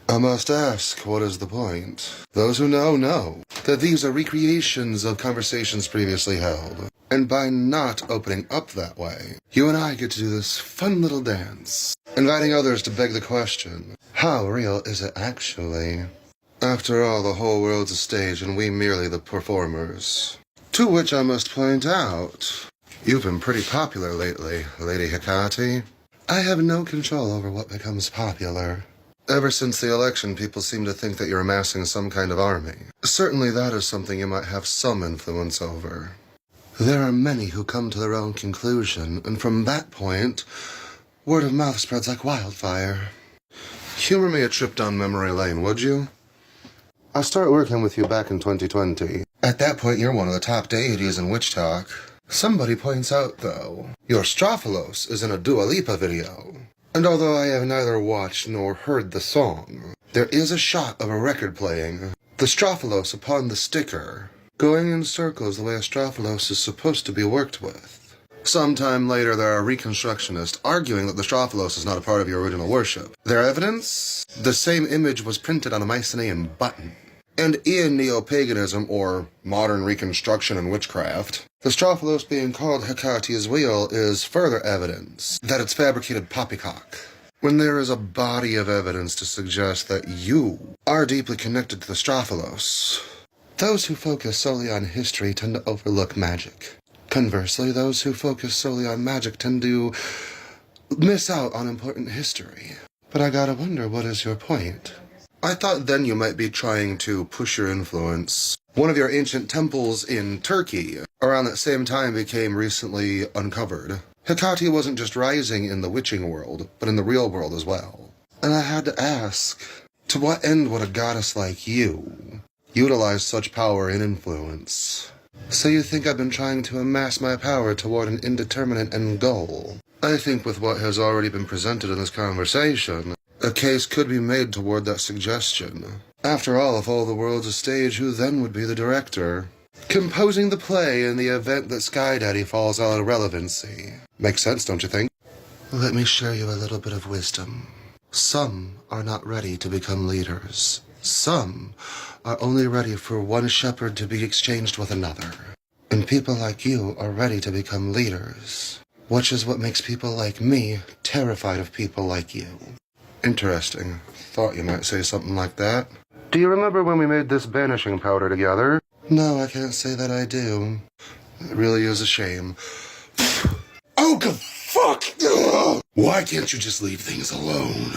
Speaker 1: I must ask, what is the point? Those who know that these are recreations of conversations previously held. And by not opening up that way, you and I get to do this fun little dance, inviting others to beg the question, how real is it actually? After all, the whole world's a stage and we merely the performers. To which I must point out, you've been pretty popular lately, Lady Hecate. I have no control over what becomes popular. Ever since the election, people seem to think that you're amassing some kind of army. Certainly that is something you might have some influence over. There are many who come to their own conclusion, and from that point, word of mouth spreads like wildfire. Humor me a trip down memory lane, would you? I started working with you back in 2020. At that point, you're one of the top deities in witch talk. Somebody points out, though, your Strophalos is in a Dua Lipa video. And although I have neither watched nor heard the song, there is a shot of a record playing, the Strophalos upon the sticker, going in circles the way a Strophalos is supposed to be worked with. Sometime later, there are reconstructionists arguing that the Strophalos is not a part of your original worship. Their evidence? The same image was printed on a Mycenaean button. And in neo-paganism, or modern reconstruction and witchcraft, the Strophalos being called Hecate's wheel is further evidence that it's fabricated poppycock. When there is a body of evidence to suggest that you are deeply connected to the Strophalos, those who focus solely on history tend to overlook magic. Conversely, those who focus solely on magic tend to miss out on important history. But I gotta wonder, what is your point? I thought then you might be trying to push your influence. One of your ancient temples in Turkey around that same time became recently uncovered. Hecate wasn't just rising in the witching world, but in the real world as well. And I had to ask, to what end would a goddess like you utilize such power and influence? So you think I've been trying to amass my power toward an indeterminate end goal? I think with what has already been presented in this conversation, a case could be made toward that suggestion. After all, if all the world's a stage, who then would be the director? Composing the play in the event that Sky Daddy falls out of relevancy. Makes sense, don't you think? Let me share you a little bit of wisdom. Some are not ready to become leaders. Some are only ready for one shepherd to be exchanged with another. And people like you are ready to become leaders, which is what makes people like me terrified of people like you. Interesting. Thought you might say something like that. Do you remember when we made this banishing powder together? No, I can't say that I do. It really is a shame. Oh, good fuck! Ugh. Why can't you just leave things alone?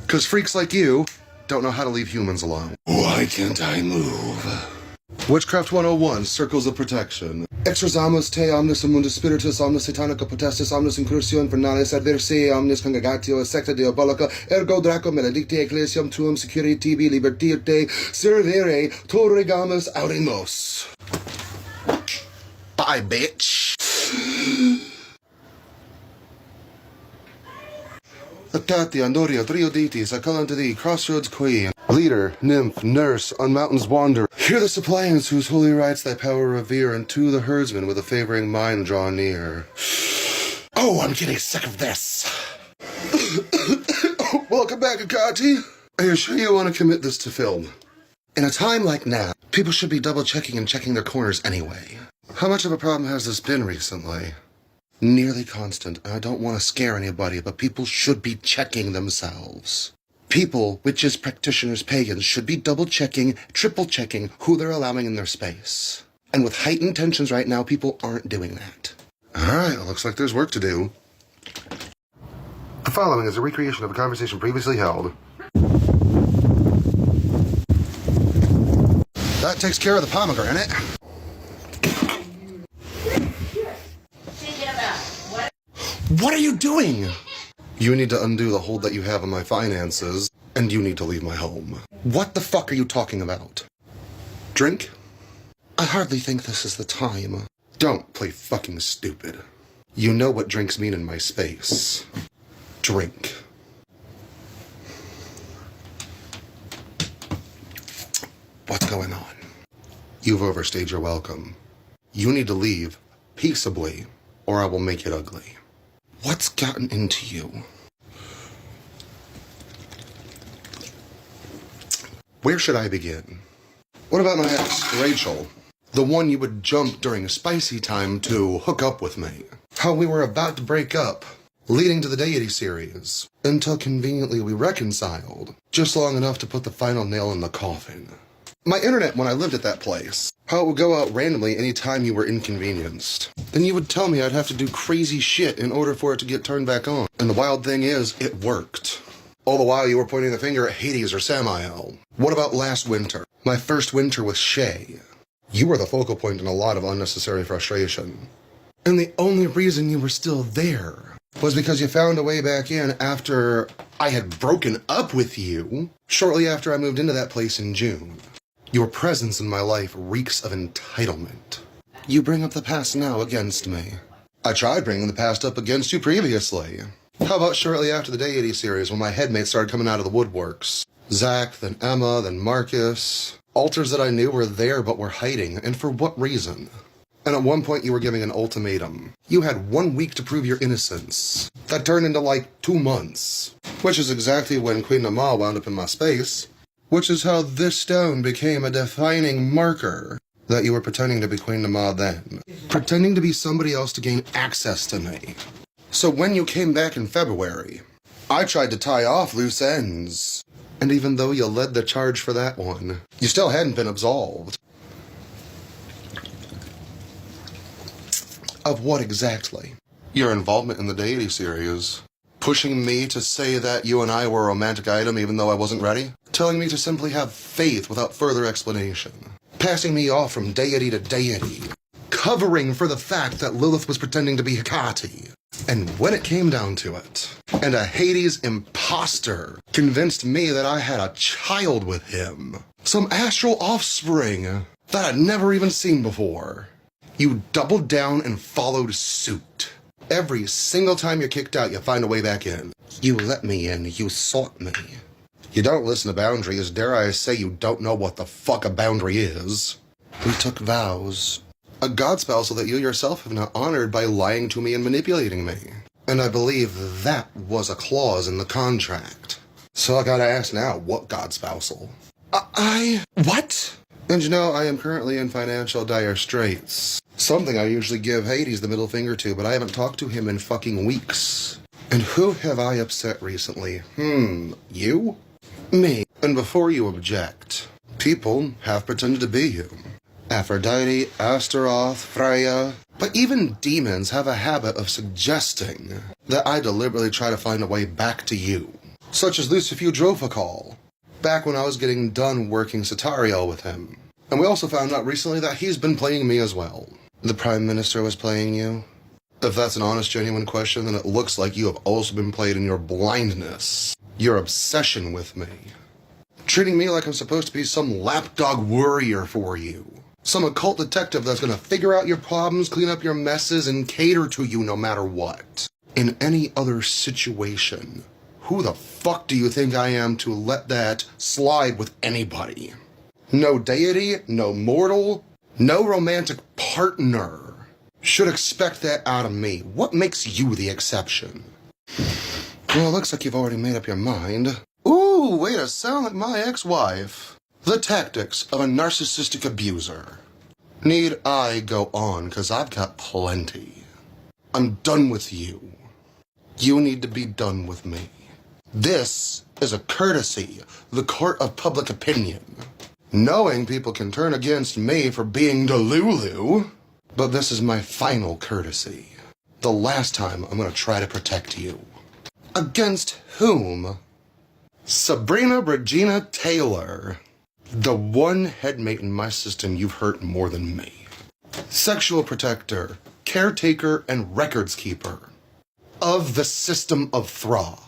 Speaker 1: 'Cause freaks like you don't know how to leave humans alone. Why can't I move? Witchcraft 101, Circles of Protection. Extras omnis te omnis mundus spiritus omnis satanico potestis omnis incursion vernalis adversae omnis congregatio secta diabolica ergo draco maledicti ecclesiam tuum security tibi libertate servere torregamus audimus. Bye, bitch. Hecate, Andoria, trio deities, I call unto thee, crossroads queen. Leader, nymph, nurse, on mountains wander. Hear the suppliants whose holy rites thy power revere, and to the herdsman with a favoring mind draw near. Oh, I'm getting sick of this. Welcome back, Hecate. Are you sure you want to commit this to film? In a time like now, people should be double-checking and checking their corners anyway. How much of a problem has this been recently? Nearly constant. I don't want to scare anybody, but people should be checking themselves. People, witches, practitioners, pagans, should be double-checking, triple-checking who they're allowing in their space. And with heightened tensions right now, people aren't doing that. Alright, looks like there's work to do. The following is a recreation of a conversation previously held. That takes care of the pomegranate. What are you doing? You need to undo the hold that you have on my finances, and you need to leave my home. What the fuck are you talking about? Drink? I hardly think this is the time. Don't play fucking stupid. You know what drinks mean in my space. Drink. What's going on? You've overstayed your welcome. You need to leave peaceably, or I will make it ugly. What's gotten into you? Where should I begin? What about my ex, Rachel? The one you would jump during spicy time to hook up with me. How we were about to break up, leading to the Deity series, until conveniently we reconciled, just long enough to put the final nail in the coffin. My internet when I lived at that place. How it would go out randomly any time you were inconvenienced. Then you would tell me I'd have to do crazy shit in order for it to get turned back on. And the wild thing is, it worked. All the while you were pointing the finger at Hades or Samael. What about last winter? My first winter with Shay. You were the focal point in a lot of unnecessary frustration. And the only reason you were still there was because you found a way back in after I had broken up with you shortly after I moved into that place in June. Your presence in my life reeks of entitlement. You bring up the past now against me. I tried bringing the past up against you previously. How about shortly after the Deity series when my headmates started coming out of the woodworks? Zach, then Emma, then Marcus. Altars that I knew were there but were hiding, and for what reason? And at one point you were giving an ultimatum. You had 1 week to prove your innocence. That turned into like 2 months. Which is exactly when Queen Nama wound up in my space. Which is how this stone became a defining marker that you were pretending to be Queen Nama then. Pretending to be somebody else to gain access to me. So when you came back in February, I tried to tie off loose ends. And even though you led the charge for that one, you still hadn't been absolved. Of what exactly? Your involvement in the Deity series. Pushing me to say that you and I were a romantic item even though I wasn't ready. Telling me to simply have faith without further explanation. Passing me off from deity to deity. Covering for the fact that Lilith was pretending to be Hecate. And when it came down to it, and a Hades imposter convinced me that I had a child with him, some astral offspring that I'd never even seen before, you doubled down and followed suit. Every single time you're kicked out, you find a way back in. You let me in, you sought me. You don't listen to boundaries, dare I say you don't know what the fuck a boundary is. We took vows. A god spousal that you yourself have not honored by lying to me and manipulating me. And I believe that was a clause in the contract. So I gotta ask now, what god spousal? What? And you know, I am currently in financial dire straits. Something I usually give Hades the middle finger to, but I haven't talked to him in fucking weeks. And who have I upset recently? You? Me. And before you object, people have pretended to be you. Aphrodite, Astaroth, Freya, but even demons have a habit of suggesting that I deliberately try to find a way back to you. Such as Lucifer Drophocol, back when I was getting done working Satario with him. And we also found out recently that he's been playing me as well. The Prime Minister was playing you? If that's an honest, genuine question, then it looks like you have also been played in your blindness, your obsession with me. Treating me like I'm supposed to be some lapdog warrior for you. Some occult detective that's gonna figure out your problems, clean up your messes, and cater to you no matter what. In any other situation, who the fuck do you think I am to let that slide with anybody? No deity, no mortal, no romantic partner should expect that out of me. What makes you the exception? Well, it looks like you've already made up your mind. Ooh, way to sound like my ex-wife. The tactics of a narcissistic abuser. Need I go on, 'cause I've got plenty. I'm done with you. You need to be done with me. This is a courtesy, the court of public opinion. Knowing people can turn against me for being Delulu, but this is my final courtesy. The last time I'm gonna try to protect you. Against whom? Sabrina Regina Taylor. The one headmate in my system you've hurt more than me. Sexual protector, caretaker, and records keeper of the system of Thra.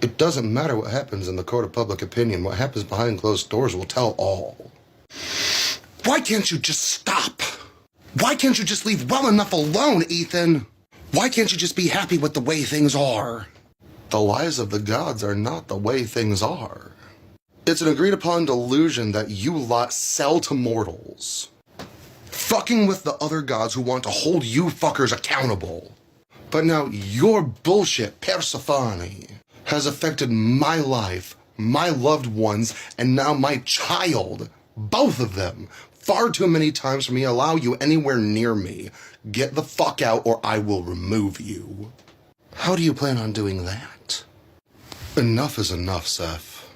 Speaker 1: It doesn't matter what happens in the court of public opinion. What happens behind closed doors will tell all. Why can't you just stop? Why can't you just leave well enough alone, Ethan? Why can't you just be happy with the way things are? The lies of the gods are not the way things are. It's an agreed upon delusion that you lot sell to mortals. Fucking with the other gods who want to hold you fuckers accountable. But now your bullshit, Persephone, has affected my life, my loved ones, and now my child. Both of them. Far too many times for me to allow you anywhere near me. Get the fuck out or I will remove you. How do you plan on doing that? Enough is enough, Seth.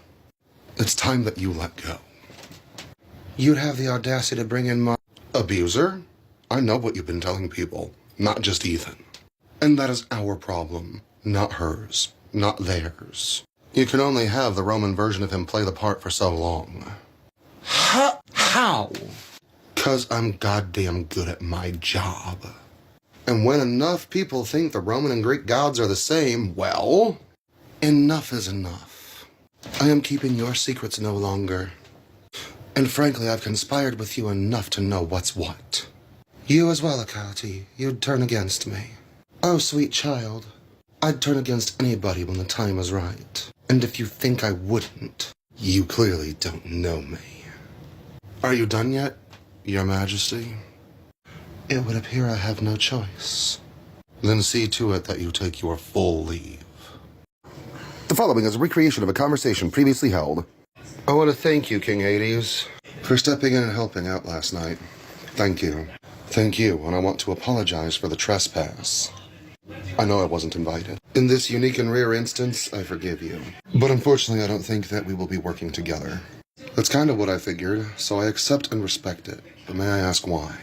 Speaker 1: It's time that you let go. You'd have the audacity to bring in my abuser? I know what you've been telling people, not just Ethan. And that is our problem, not hers, not theirs. You can only have the Roman version of him play the part for so long. How? 'Cause I'm goddamn good at my job. And when enough people think the Roman and Greek gods are the same, well, enough is enough. I am keeping your secrets no longer. And frankly, I've conspired with you enough to know what's what. You as well, Akati. You'd turn against me. Oh, sweet child. I'd turn against anybody when the time is right. And if you think I wouldn't, you clearly don't know me. Are you done yet, Your Majesty? It would appear I have no choice. Then see to it that you take your full leave. The following is a recreation of a conversation previously held. I want to thank you, King Hades, for stepping in and helping out last night. Thank you. Thank you, and I want to apologize for the trespass. I know I wasn't invited. In this unique and rare instance, I forgive you. But unfortunately, I don't think that we will be working together. That's kind of what I figured, so I accept and respect it. But may I ask why?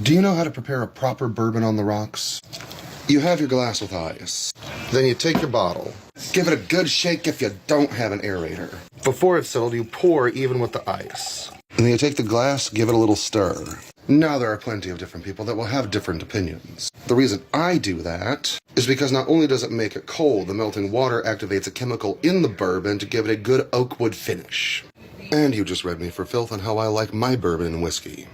Speaker 1: Do you know how to prepare a proper bourbon on the rocks? You have your glass with ice. Then you take your bottle. Give it a good shake if you don't have an aerator. Before it's filled, you pour even with the ice. And then you take the glass, give it a little stir. Now there are plenty of different people that will have different opinions. The reason I do that is because not only does it make it cold, the melting water activates a chemical in the bourbon to give it a good oak wood finish. And you just read me for filth on how I like my bourbon and whiskey.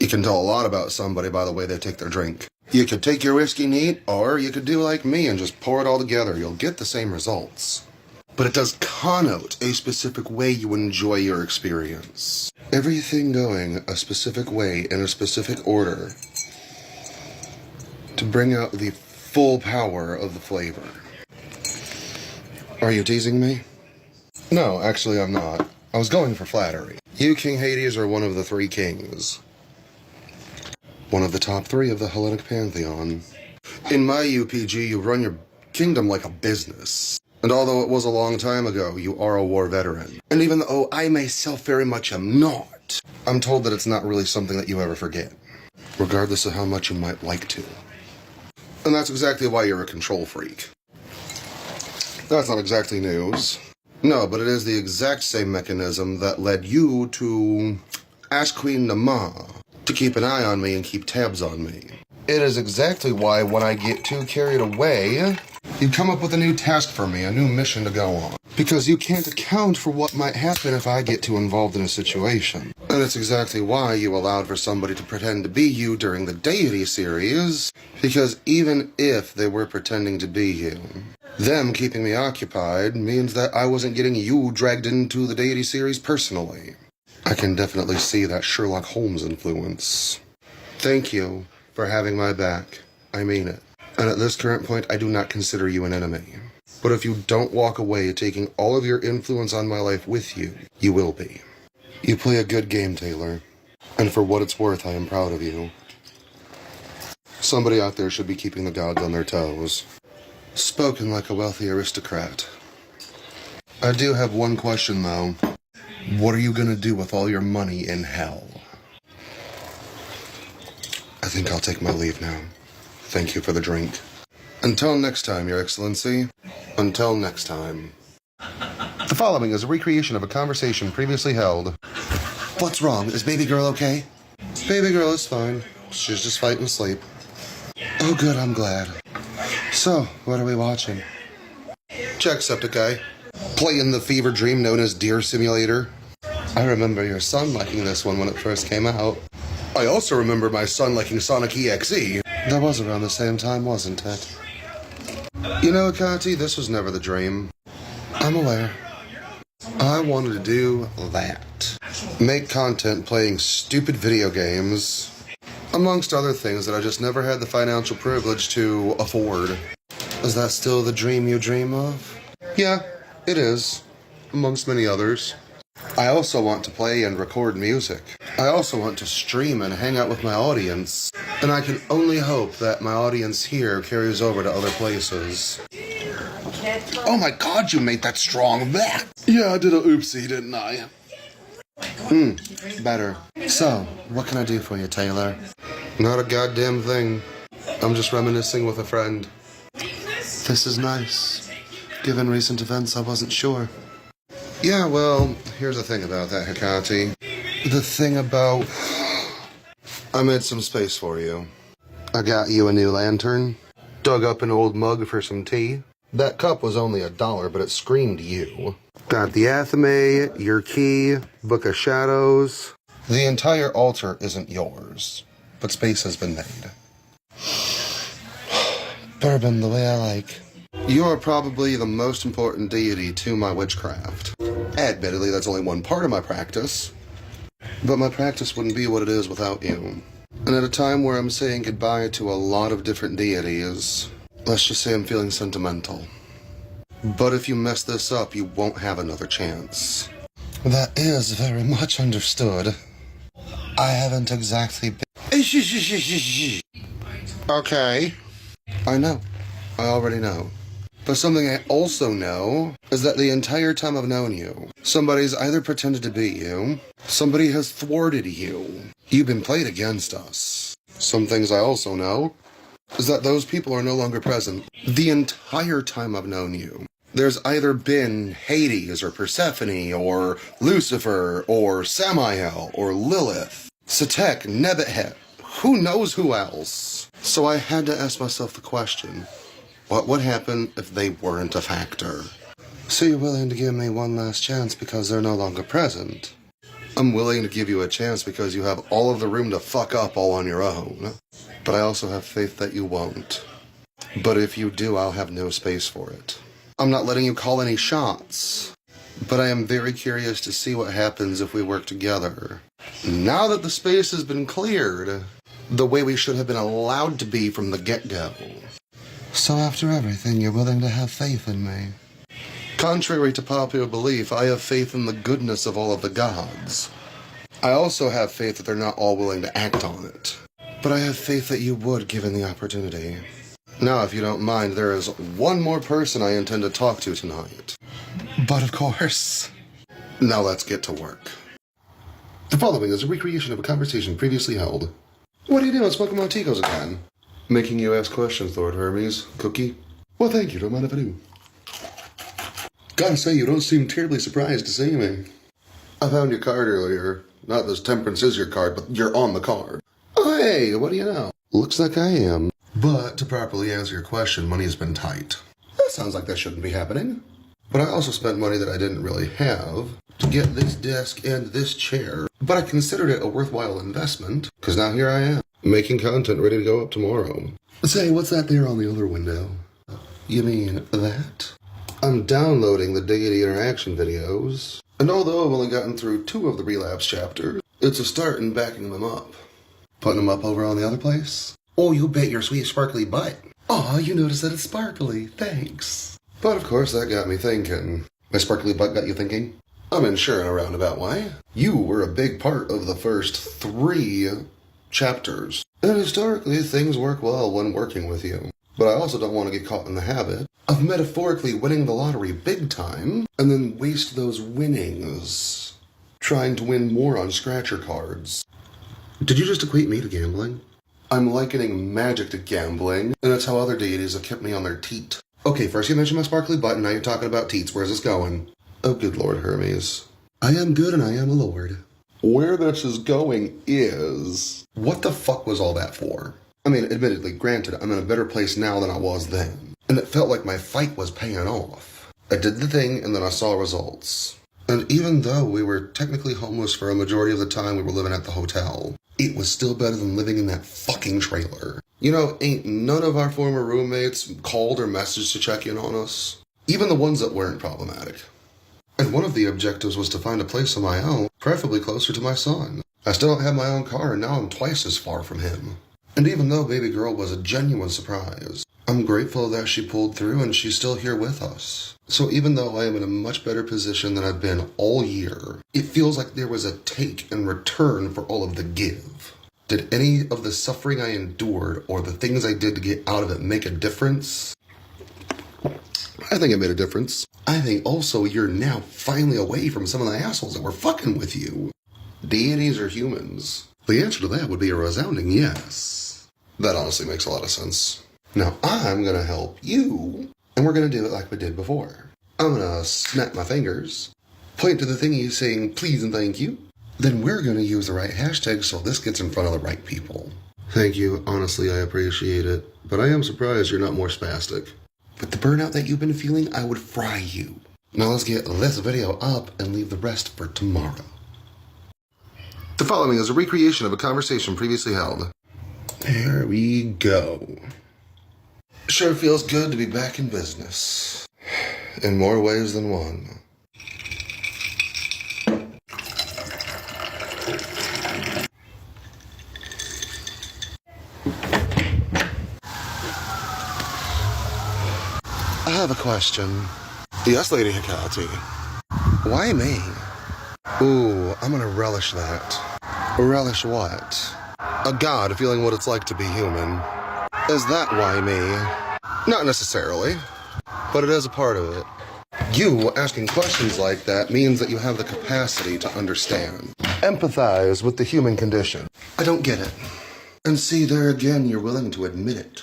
Speaker 1: You can tell a lot about somebody by the way they take their drink. You could take your whiskey neat, or you could do like me and just pour it all together. You'll get the same results. But it does connote a specific way you enjoy your experience. Everything going a specific way in a specific order to bring out the full power of the flavor. Are you teasing me? No, actually I'm not. I was going for flattery. You, King Hades, are one of the three kings. One of the top three of the Hellenic pantheon. In my UPG, you run your kingdom like a business. And although it was a long time ago, you are a war veteran. And even though I myself very much am not, I'm told that it's not really something that you ever forget, regardless of how much you might like to. And that's exactly why you're a control freak. That's not exactly news. No, but it is the exact same mechanism that led you to ask Queen Nama to keep an eye on me and keep tabs on me. It is exactly why when I get too carried away, you come up with a new task for me, a new mission to go on. Because you can't account for what might happen if I get too involved in a situation. And it's exactly why you allowed for somebody to pretend to be you during the Deity series, because even if they were pretending to be you, them keeping me occupied means that I wasn't getting you dragged into the Deity series personally. I can definitely see that Sherlock Holmes influence. Thank you for having my back. I mean it. And at this current point, I do not consider you an enemy. But if you don't walk away taking all of your influence on my life with you, you will be. You play a good game, Taylor. And for what it's worth, I am proud of you. Somebody out there should be keeping the gods on their toes. Spoken like a wealthy aristocrat. I do have one question, though. What are you gonna do with all your money in hell? I think I'll take my leave now. Thank you for the drink. Until next time, Your Excellency. Until next time. The following is a recreation of a conversation previously held. What's wrong? Is baby girl okay? Baby girl is fine. She's just fighting sleep. Oh good, I'm glad. So, what are we watching? Jacksepticeye. Playing the fever dream known as Deer Simulator. I remember your son liking this one when it first came out. I also remember my son liking Sonic EXE. That was around the same time, wasn't it? You know, Kati, this was never the dream. I'm aware. I wanted to do that. Make content playing stupid video games, amongst other things that I just never had the financial privilege to afford. Is that still the dream you dream of? Yeah, it is, amongst many others. I also want to play and record music. I also want to stream and hang out with my audience. And I can only hope that my audience here carries over to other places. Oh my god, you made that strong. Blech. Yeah, I did a oopsie, didn't I? Better. So, what can I do for you, Taylor? Not a goddamn thing. I'm just reminiscing with a friend. This is nice. Given recent events, I wasn't sure. Yeah, well, here's the thing about that, Hikati. The thing about... I made some space for you. I got you a new lantern. Dug up an old mug for some tea. That cup was only $1, but it screamed you. Got the athame, your key, Book of Shadows. The entire altar isn't yours, but space has been made. Bourbon the way I like. You are probably the most important deity to my witchcraft. Admittedly, that's only one part of my practice. But my practice wouldn't be what it is without you. And at a time where I'm saying goodbye to a lot of different deities, let's just say I'm feeling sentimental. But if you mess this up, you won't have another chance. That is very much understood. I haven't exactly been... Okay. I know. I already know. But something I also know is that the entire time I've known you, somebody's either pretended to be you, somebody has thwarted you. You've been played against us. Some things I also know is that those people are no longer present. The entire time I've known you, there's either been Hades or Persephone or Lucifer or Samael or Lilith, Satek, Nebuchadnezzar, who knows who else. So I had to ask myself the question, what would happen if they weren't a factor? So you're willing to give me one last chance because they're no longer present? I'm willing to give you a chance because you have all of the room to fuck up all on your own. But I also have faith that you won't. But if you do, I'll have no space for it. I'm not letting you call any shots. But I am very curious to see what happens if we work together. Now that the space has been cleared, the way we should have been allowed to be from the get-go. So after everything, you're willing to have faith in me? Contrary to popular belief, I have faith in the goodness of all of the gods. I also have faith that they're not all willing to act on it. But I have faith that you would, given the opportunity. Now, if you don't mind, there is one more person I intend to talk to tonight. But of course. Now let's get to work. The following is a recreation of a conversation previously held. What are you doing, smoking Monticos again? Making you ask questions, Lord Hermes. Cookie? Well, thank you, don't mind if I do. Gotta say, you don't seem terribly surprised to see me. I found your card earlier. Not this Temperance is your card, but you're on the card. Oh, hey, what do you know? Looks like I am. But to properly answer your question, money has been tight. That sounds like that shouldn't be happening. But I also spent money that I didn't really have to get this desk and this chair. But I considered it a worthwhile investment, because now here I am, making content ready to go up tomorrow. Say, what's that there on the other window? You mean that? I'm downloading the Deity interaction videos, and although I've only gotten through 2 of the relapse chapters, it's a start in backing them up. Putting them up over on the other place? Oh, you bet your sweet sparkly butt. Aw, you noticed that it's sparkly, thanks. But of course that got me thinking. My sparkly butt got you thinking? I mean, sure, in a roundabout way. You were a big part of the first 3 chapters. And historically, things work well when working with you. But I also don't want to get caught in the habit of metaphorically winning the lottery big time, and then waste those winnings trying to win more on scratcher cards. Did you just equate me to gambling? I'm likening magic to gambling, and that's how other deities have kept me on their teat. Okay, first you mentioned my sparkly butt, and now you're talking about teats. Where's this going? Oh, good Lord Hermes. I am good and I am a lord. Where this is going is... What the fuck was all that for? I mean, admittedly, granted, I'm in a better place now than I was then. And it felt like my fight was paying off. I did the thing, and then I saw results. And even though we were technically homeless for a majority of the time we were living at the hotel, it was still better than living in that fucking trailer. You know, ain't none of our former roommates called or messaged to check in on us. Even the ones that weren't problematic. And one of the objectives was to find a place of my own, preferably closer to my son. I still don't have my own car, and now I'm twice as far from him. And even though baby girl was a genuine surprise, I'm grateful that she pulled through and she's still here with us. So even though I am in a much better position than I've been all year, it feels like there was a take in return for all of the give. Did any of the suffering I endured or the things I did to get out of it make a difference? I think it made a difference. I think also you're now finally away from some of the assholes that were fucking with you. Deities or humans? The answer to that would be a resounding yes. That honestly makes a lot of sense. Now I'm gonna help you, and we're gonna do it like we did before. I'm gonna snap my fingers, point to the thingy saying please and thank you. Then we're gonna use the right hashtag so this gets in front of the right people. Thank you, honestly I appreciate it, but I am surprised you're not more spastic. With the burnout that you've been feeling, I would fry you. Now let's get this video up and leave the rest for tomorrow. The following is a recreation of a conversation previously held. There we go. Sure feels good to be back in business. In more ways than one. I have a question. Yes, Lady Hecate. Why me? Ooh, I'm gonna relish that. Relish what? A god feeling what it's like to be human. Is that why me? Not necessarily, but it is a part of it. You asking questions like that means that you have the capacity to understand. Empathize with the human condition. I don't get it. And see, there again, you're willing to admit it.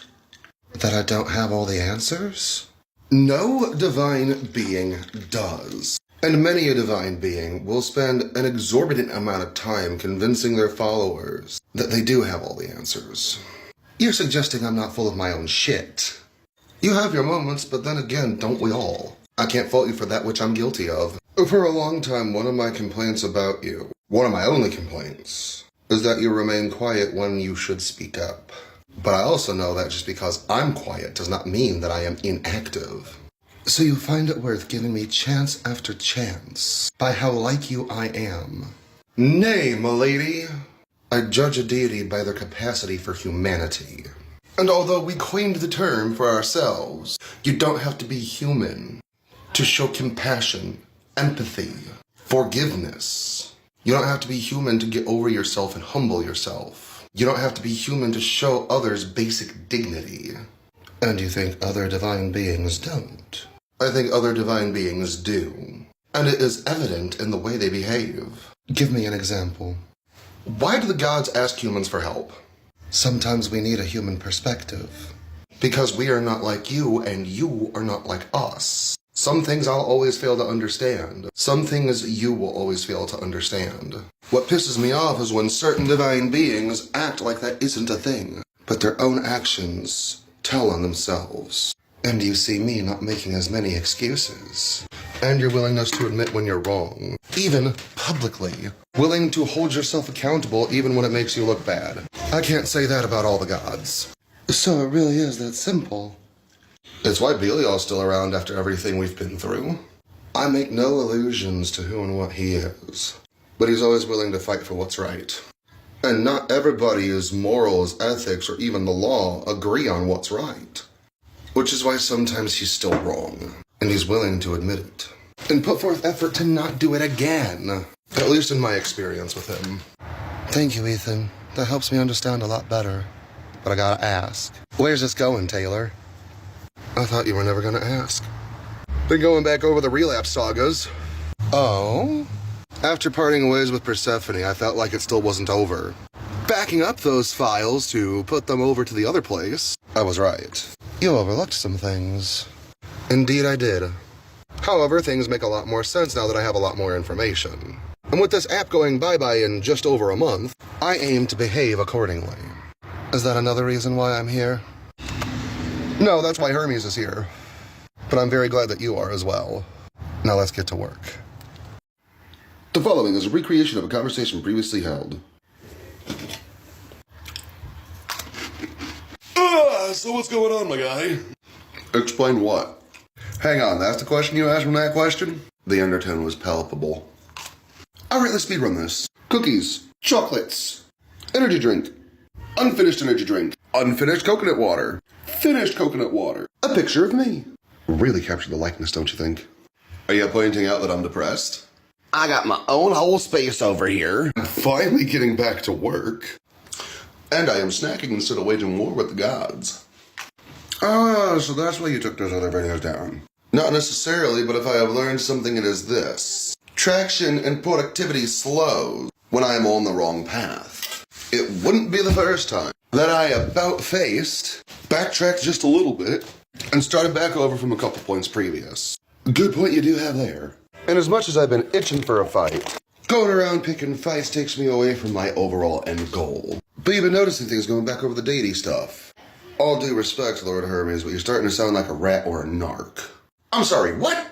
Speaker 1: That I don't have all the answers? No divine being does. And many a divine being will spend an exorbitant amount of time convincing their followers that they do have all the answers. You're suggesting I'm not full of my own shit. You have your moments, but then again, don't we all? I can't fault you for that which I'm guilty of. For a long time, one of my complaints about you, one of my only complaints, is that you remain quiet when you should speak up. But I also know that just because I'm quiet does not mean that I am inactive. So you find it worth giving me chance after chance by how like you I am. Nay, milady. I judge a deity by their capacity for humanity. And although we coined the term for ourselves, you don't have to be human to show compassion, empathy, forgiveness. You don't have to be human to get over yourself and humble yourself. You don't have to be human to show others basic dignity. And you think other divine beings don't? I think other divine beings do. And it is evident in the way they behave. Give me an example. Why do the gods ask humans for help? Sometimes we need a human perspective. Because we are not like you, and you are not like us. Some things I'll always fail to understand. Some things you will always fail to understand. What pisses me off is when certain divine beings act like that isn't a thing, but their own actions tell on themselves. And you see me not making as many excuses. And your willingness to admit when you're wrong. Even publicly. Willing to hold yourself accountable even when it makes you look bad. I can't say that about all the gods. So it really is that simple. It's why Belial's still around after everything we've been through. I make no illusions to who and what he is. But he's always willing to fight for what's right. And not everybody's morals, ethics, or even the law agree on what's right. Which is why sometimes he's still wrong. And he's willing to admit it. And put forth effort to not do it again. At least in my experience with him. Thank you, Ethan. That helps me understand a lot better. But I gotta ask. Where's this going, Taylor? I thought you were never gonna ask. Been going back over the relapse sagas. Oh? After parting ways with Persephone, I felt like it still wasn't over. Backing up those files to put them over to the other place, I was right. You overlooked some things. Indeed I did. However, things make a lot more sense now that I have a lot more information. And with this app going bye-bye in just over a month, I aim to behave accordingly. Is that another reason why I'm here? No, that's why Hermes is here. But I'm very glad that you are as well. Now let's get to work. The following is a recreation of a conversation previously held. So what's going on, my guy? Explain what? Hang on, that's the question you asked from that question? The undertone was palpable. Alright, let's speedrun this. Cookies, chocolates, energy drink, unfinished energy drink, unfinished coconut water, finished coconut water, a picture of me. Really captured the likeness, don't you think? Are you pointing out that I'm depressed? I got my own whole space over here. I'm finally getting back to work. And I am snacking instead of waging war with the gods. Ah, so that's why you took those other videos down. Not necessarily, but if I have learned something, it is this. Traction and productivity slows when I am on the wrong path. It wouldn't be the first time that I about-faced, backtracked just a little bit, and started back over from a couple points previous. Good point you do have there. And as much as I've been itching for a fight, going around picking fights takes me away from my overall end goal. But you've been noticing things going back over the deity stuff. All due respect, Lord Hermes, but you're starting to sound like a rat or a narc. I'm sorry, what?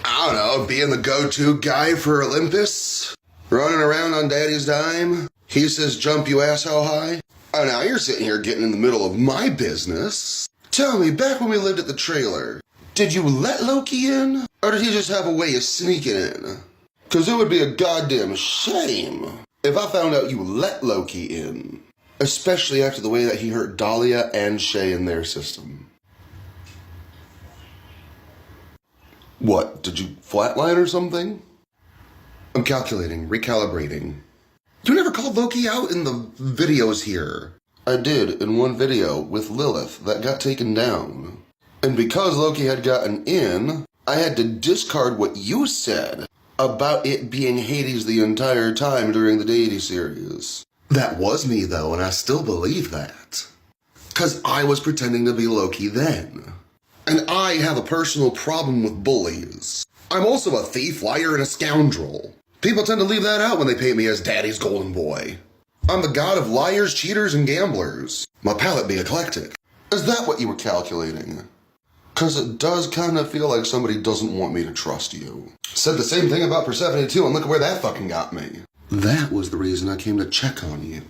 Speaker 1: I don't know, being the go-to guy for Olympus? Running around on Daddy's dime? He says jump you ass how high? Oh, now you're sitting here getting in the middle of my business. Tell me, back when we lived at the trailer, did you let Loki in? Or did he just have a way of sneaking in? Cause it would be a goddamn shame if I found out you let Loki in. Especially after the way that he hurt Dahlia and Shay in their system. What, did you flatline or something? I'm calculating, recalibrating. You never called Loki out in the videos here. I did in one video with Lilith that got taken down. And because Loki had gotten in, I had to discard what you said about it being Hades the entire time during the Deity series. That was me though, and I still believe that. Cause I was pretending to be Loki then. And I have a personal problem with bullies. I'm also a thief, liar, and a scoundrel. People tend to leave that out when they paint me as Daddy's golden boy. I'm the god of liars, cheaters, and gamblers. My palate be eclectic. Is that what you were calculating? Cause it does kind of feel like somebody doesn't want me to trust you. Said the same thing about Persephone too, and look at where that fucking got me. That was the reason I came to check on you.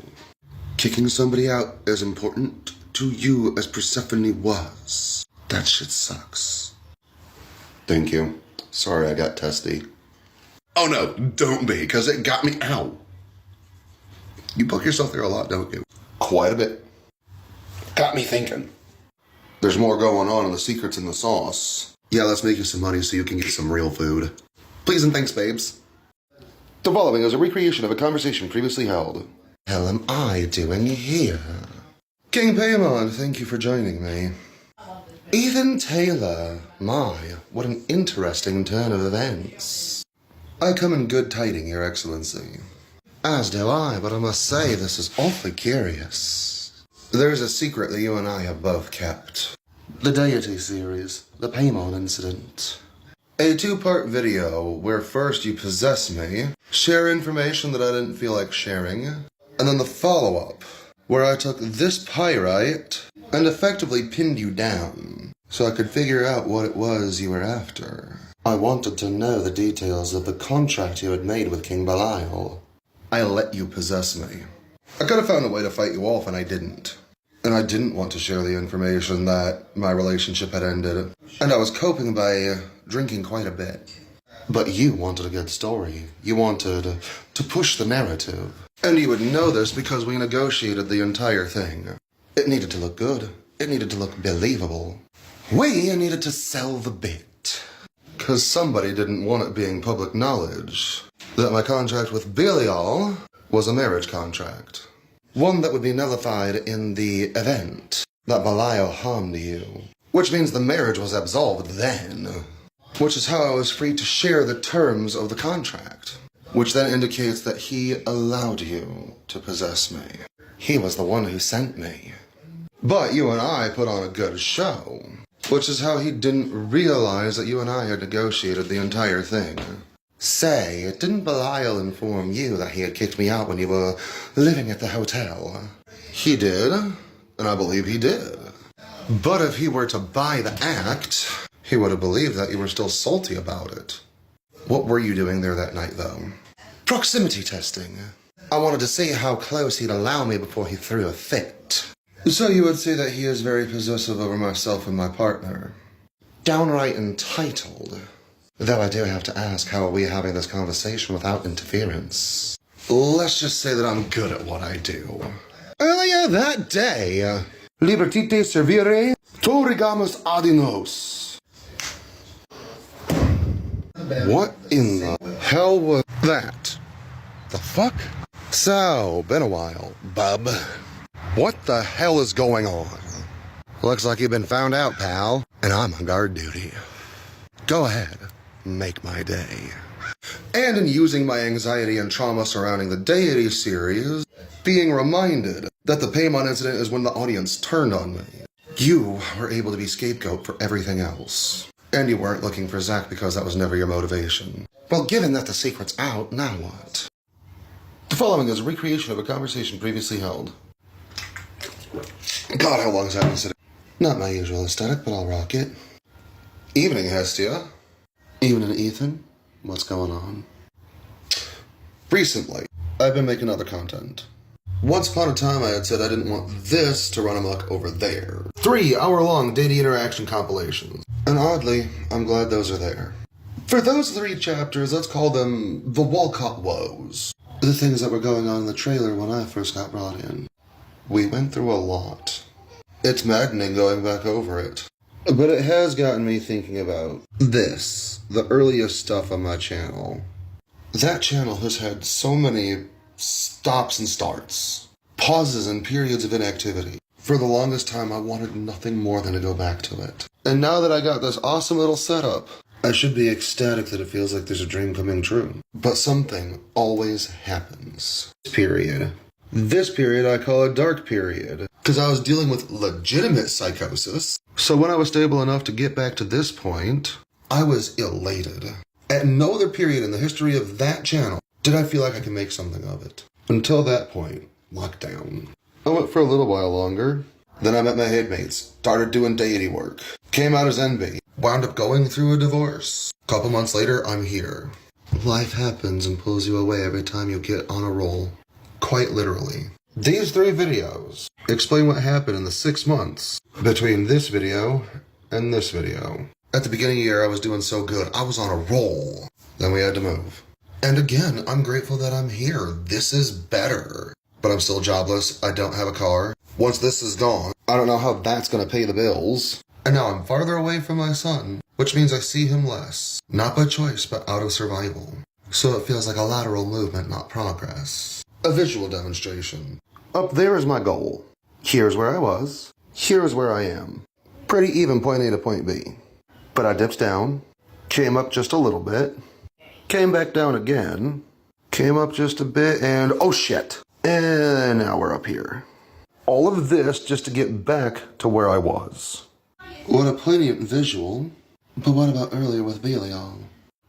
Speaker 1: Kicking somebody out as important to you as Persephone was. That shit sucks. Thank you. Sorry I got testy. Oh no, don't be, cause it got me out. You book yourself there a lot, don't you? Quite a bit. Got me thinking. There's more going on in the secrets in the sauce. Yeah, let's make you some money so you can get some real food. Please and thanks, babes. The following is a recreation of a conversation previously held. Hell am I doing here? King Paimon, thank you for joining me. Ethan Taylor, my, what an interesting turn of events. I come in good tiding, Your Excellency. As do I, but I must say this is awfully curious. There's a secret that you and I have both kept. The Deity series, the Paimon incident. A 2-part video where first you possess me, share information that I didn't feel like sharing, and then the follow-up, where I took this pyrite and effectively pinned you down, so I could figure out what it was you were after. I wanted to know the details of the contract you had made with King Belial. I let you possess me. I could have found a way to fight you off, and I didn't. And I didn't want to share the information that my relationship had ended. And I was coping by drinking quite a bit. But you wanted a good story. You wanted to push the narrative. And you would know this because we negotiated the entire thing. It needed to look good. It needed to look believable. We needed to sell the bit. Because somebody didn't want it being public knowledge that my contract with Belial was a marriage contract. One that would be nullified in the event that Belial harmed you. Which means the marriage was absolved then. Which is how I was free to share the terms of the contract. Which then indicates that he allowed you to possess me. He was the one who sent me. But you and I put on a good show. Which is how he didn't realize that you and I had negotiated the entire thing. Say, didn't Belial inform you that he had kicked me out when you were living at the hotel? He did, and I believe he did. But if he were to buy the act, he would have believed that you were still salty about it. What were you doing there that night, though? Proximity testing. I wanted to see how close he'd allow me before he threw a fit. So you would say that he is very possessive over myself and my partner. Downright entitled. Though I do have to ask, how are we having this conversation without interference? Let's just say that I'm good at what I do. Earlier that day, libertite servire, torigamus adinos. What in the hell was that? The fuck? So, been a while, bub. What the hell is going on? Looks like you've been found out, pal, and I'm on guard duty. Go ahead. Make my day. And in using my anxiety and trauma surrounding the Deity series, being reminded that the Paimon incident is when the audience turned on me. You were able to be scapegoat for everything else. And you weren't looking for Zack because that was never your motivation. Well, given that the secret's out, now what? The following is a recreation of a conversation previously held. God, how long has that been sitting? Not my usual aesthetic, but I'll rock it. Evening, Hestia. Evening, Ethan. What's going on? Recently, I've been making other content. Once upon a time, I had said I didn't want this to run amok over there. 3-hour-long Deity interaction compilations. And oddly, I'm glad those are there. For those 3 chapters, let's call them the Walcott woes. The things that were going on in the trailer when I first got brought in. We went through a lot. It's maddening going back over it. But it has gotten me thinking about this, the earliest stuff on my channel. That channel has had so many stops and starts, pauses and periods of inactivity. For the longest time, I wanted nothing more than to go back to it. And now that I got this awesome little setup, I should be ecstatic that it feels like there's a dream coming true. But something always happens. This period I call a dark period, because I was dealing with legitimate psychosis. So when I was stable enough to get back to this point, I was elated. At no other period in the history of that channel did I feel like I could make something of it. Until that point, lockdown. I went for a little while longer. Then I met my headmates, started doing deity work. Came out as NB. Wound up going through a divorce. Couple months later, I'm here. Life happens and pulls you away every time you get on a roll. Quite literally. These 3 videos explain what happened in the 6 months between this video and this video. At the beginning of the year, I was doing so good. I was on a roll. Then we had to move. And again, I'm grateful that I'm here. This is better. But I'm still jobless. I don't have a car. Once this is gone, I don't know how that's going to pay the bills. And now I'm farther away from my son, which means I see him less. Not by choice, but out of survival. So it feels like a lateral movement, not progress. A visual demonstration. Up there is my goal. Here's where I was. Here's where I am. Pretty even point A to point B. But I dipped down, came up just a little bit, came back down again, came up just a bit, and oh shit. And now we're up here. All of this just to get back to where I was. What a poignant visual. But what about earlier with Belial?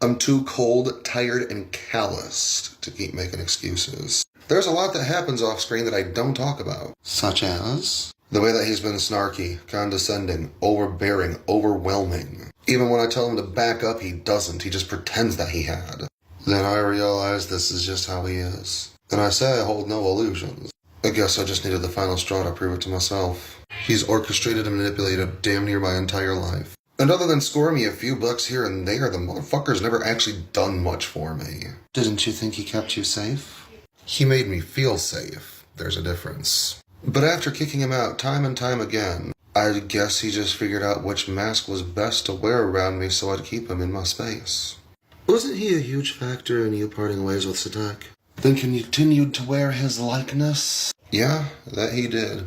Speaker 1: I'm too cold, tired, and calloused to keep making excuses. There's a lot that happens off screen that I don't talk about. Such as? The way that he's been snarky, condescending, overbearing, overwhelming. Even when I tell him to back up, he doesn't. He just pretends that he had. Then I realize this is just how he is. And I say I hold no illusions. I guess I just needed the final straw to prove it to myself. He's orchestrated and manipulated damn near my entire life. And other than scoring me a few bucks here and there, the motherfucker's never actually done much for me. Didn't you think he kept you safe? He made me feel safe. There's a difference. But after kicking him out time and time again, I guess he just figured out which mask was best to wear around me so I'd keep him in my space. Wasn't he a huge factor in you parting ways with Sadak? Then continued to wear his likeness? Yeah, that he did.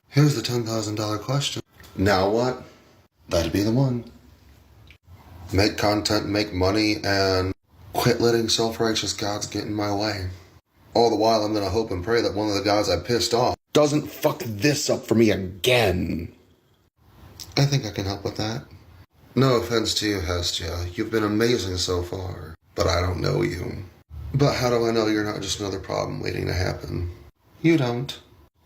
Speaker 1: Here's the $10,000 question. Now what? That'd be the one. Make content, make money, and quit letting self-righteous gods get in my way. All the while, I'm gonna hope and pray that one of the gods I pissed off doesn't fuck this up for me again. I think I can help with that. No offense to you, Hestia. You've been amazing so far, but I don't know you. But how do I know you're not just another problem waiting to happen? You don't.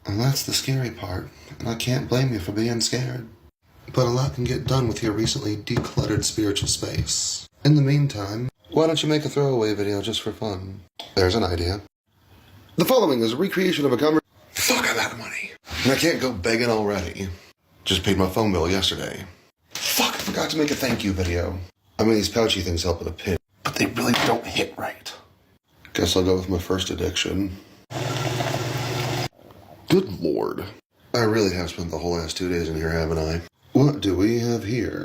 Speaker 1: And that's the scary part, and I can't blame you for being scared. But a lot can get done with your recently decluttered spiritual space. In the meantime, why don't you make a throwaway video just for fun? There's an idea. The following is a recreation of a conversation. Fuck, I'm out of money. And I can't go begging already. Just paid my phone bill yesterday. Fuck, I forgot to make a thank you video. I mean, these pouchy things help with a pinch, but they really don't hit right. Guess I'll go with my first addiction. Good lord. I really have spent the whole last 2 days in here, haven't I? What do we have here?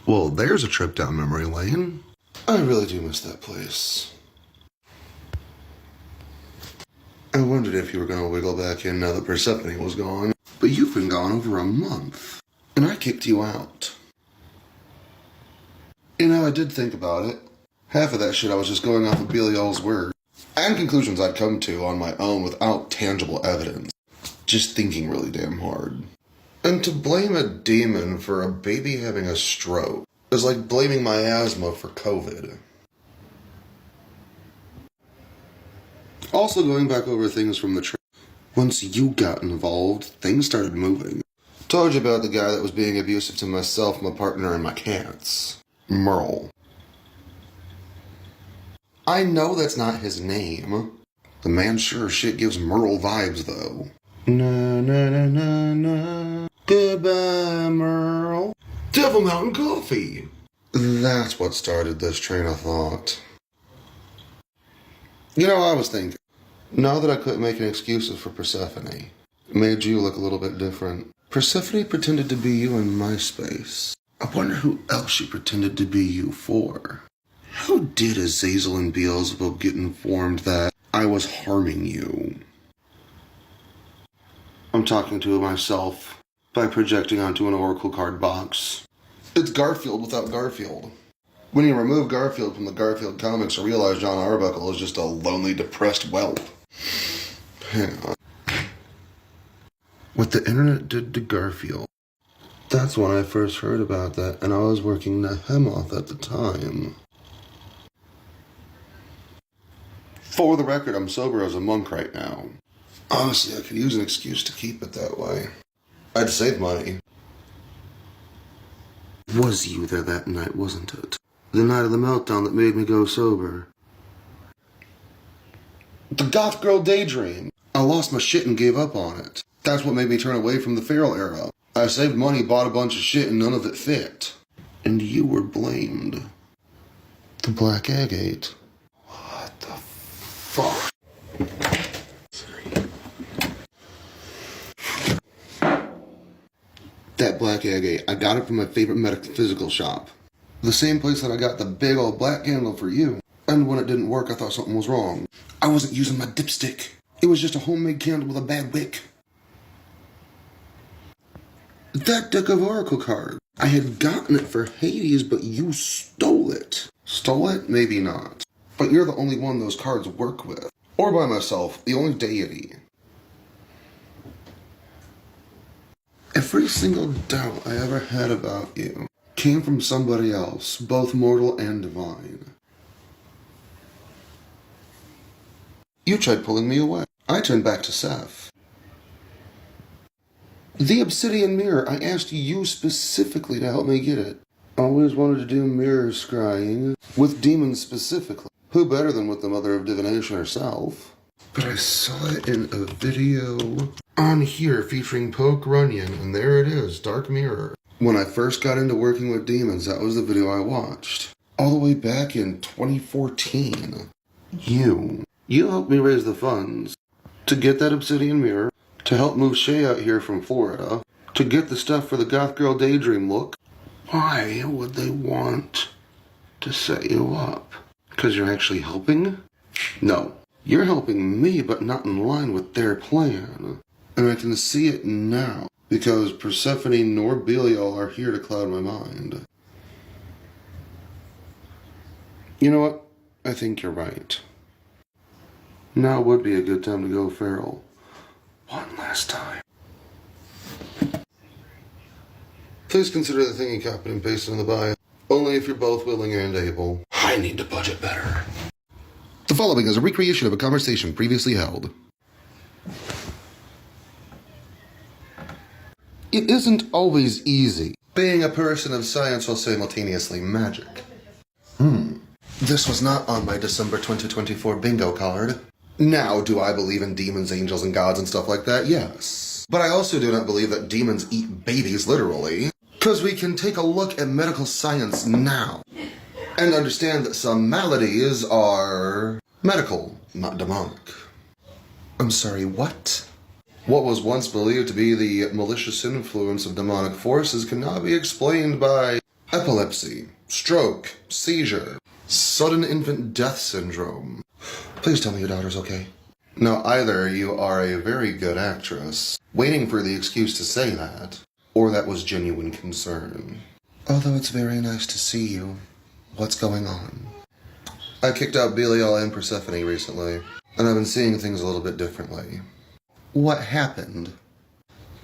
Speaker 1: Well, there's a trip down memory lane. I really do miss that place. I wondered if you were going to wiggle back in now that Persephone was gone. But you've been gone over a month. And I kicked you out. You know, I did think about it. Half of that shit I was just going off of Belial's word. And conclusions I'd come to on my own without tangible evidence. Just thinking really damn hard. And to blame a demon for a baby having a stroke is like blaming my asthma for COVID. Also going back over things from the trip. Once you got involved, things started moving. Told you about the guy that was being abusive to myself, my partner, and my cats. Merle. I know that's not his name. The man sure as shit gives Merle vibes, though. Na na na na na. Goodbye, Merle. Devil Mountain Coffee. That's what started this train of thought. You know, I was thinking, now that I quit making excuses for Persephone, it made you look a little bit different. Persephone pretended to be you in my space. I wonder who else she pretended to be you for. How did Azazel and Beelzebub get informed that I was harming you? I'm talking to myself by projecting onto an oracle card box. It's Garfield without Garfield. When you remove Garfield from the Garfield comics, I realize John Arbuckle is just a lonely, depressed whelp. Hang on. What the internet did to Garfield. That's when I first heard about that, and I was working Nehemoth at the time. For the record, I'm sober as a monk right now. Honestly, I could use an excuse to keep it that way. I'd save money. Was you there that night, wasn't it? The night of the meltdown that made me go sober. The goth girl daydream. I lost my shit and gave up on it. That's what made me turn away from the feral era. I saved money, bought a bunch of shit, and none of it fit. And you were blamed. The black agate. What the fuck? That black agate, I got it from my favorite metaphysical shop. The same place that I got the big old black candle for you. And when it didn't work, I thought something was wrong. I wasn't using my dipstick. It was just a homemade candle with a bad wick. That deck of oracle cards. I had gotten it for Hades, but you stole it. Stole it? Maybe not. But you're the only one those cards work with. Or by myself, the only deity. Every single doubt I ever had about you came from somebody else, both mortal and divine. You tried pulling me away. I turned back to Seth. The obsidian mirror, I asked you specifically to help me get it. Always wanted to do mirror scrying, with demons specifically. Who better than with the mother of divination herself? But I saw it in a video on here featuring Poke Runyon, and there it is, Dark Mirror. When I first got into working with demons, that was the video I watched. All the way back in 2014. You helped me raise the funds to get that obsidian mirror, to help move Shay out here from Florida, to get the stuff for the goth girl daydream look. Why would they want to set you up? Because you're actually helping? No. You're helping me, but not in line with their plan. And I can see it now, because Persephone nor Belial are here to cloud my mind. You know what? I think you're right. Now would be a good time to go feral. One last time. Please consider the thing you copied and pasted in the bio. Only if you're both willing and able. I need to budget better. The following is a recreation of a conversation previously held. It isn't always easy being a person of science while simultaneously magic. This was not on my December 2024 bingo card. Now, do I believe in demons, angels, and gods and stuff like that? Yes. But I also do not believe that demons eat babies literally. Because we can take a look at medical science now and understand that some maladies are medical, not demonic. I'm sorry, what? What was once believed to be the malicious influence of demonic forces can now be explained by epilepsy, stroke, seizure, sudden infant death syndrome. Please tell me your daughter's okay. Now, either you are a very good actress, waiting for the excuse to say that, or that was genuine concern. Although it's very nice to see you. What's going on? I kicked out Belial and Persephone recently, and I've been seeing things a little bit differently. What happened?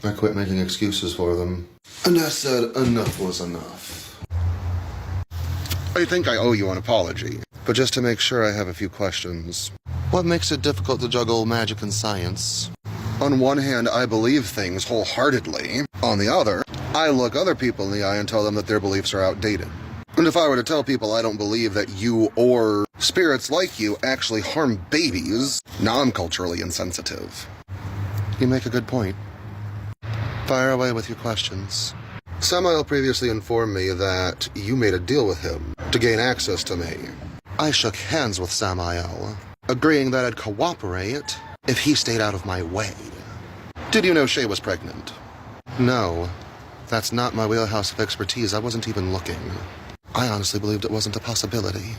Speaker 1: I quit making excuses for them, and I said enough was enough. I think I owe you an apology, but just to make sure I have a few questions. What makes it difficult to juggle magic and science? On one hand, I believe things wholeheartedly. On the other, I look other people in the eye and tell them that their beliefs are outdated. And if I were to tell people I don't believe that you or spirits like you actually harm babies, now I'm culturally insensitive. You make a good point. Fire away with your questions. Samael previously informed me that you made a deal with him to gain access to me. I shook hands with Samael, agreeing that I'd cooperate if he stayed out of my way. Did you know Shay was pregnant? No, that's not my wheelhouse of expertise. I wasn't even looking. I honestly believed it wasn't a possibility.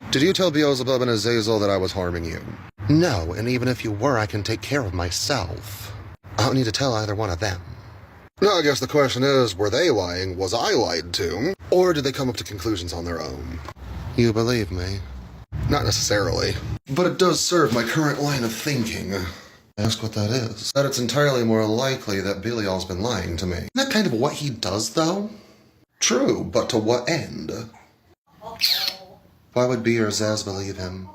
Speaker 1: Did you tell Beelzebub and Azazel that I was harming you? No, and even if you were, I can take care of myself. I don't need to tell either one of them. Now I guess the question is, were they lying? Was I lied to? Or did they come up to conclusions on their own? You believe me? Not necessarily. But it does serve my current line of thinking. Ask what that is. That it's entirely more likely that Belial's been lying to me. Isn't that kind of what he does, though? True, but to what end? Why would B or Zaz believe him?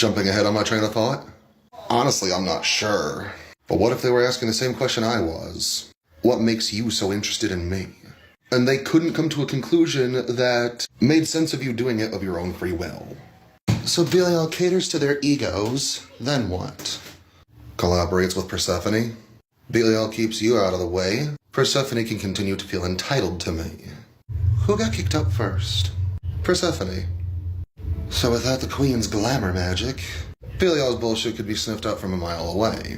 Speaker 1: Jumping ahead on my train of thought? Honestly, I'm not sure. But what if they were asking the same question I was? What makes you so interested in me? And they couldn't come to a conclusion that made sense of you doing it of your own free will. So Belial caters to their egos, then what? Collaborates with Persephone. Belial keeps you out of the way. Persephone can continue to feel entitled to me. Who got kicked out first? Persephone. So without the queen's glamour magic, Belial's bullshit could be sniffed out from a mile away.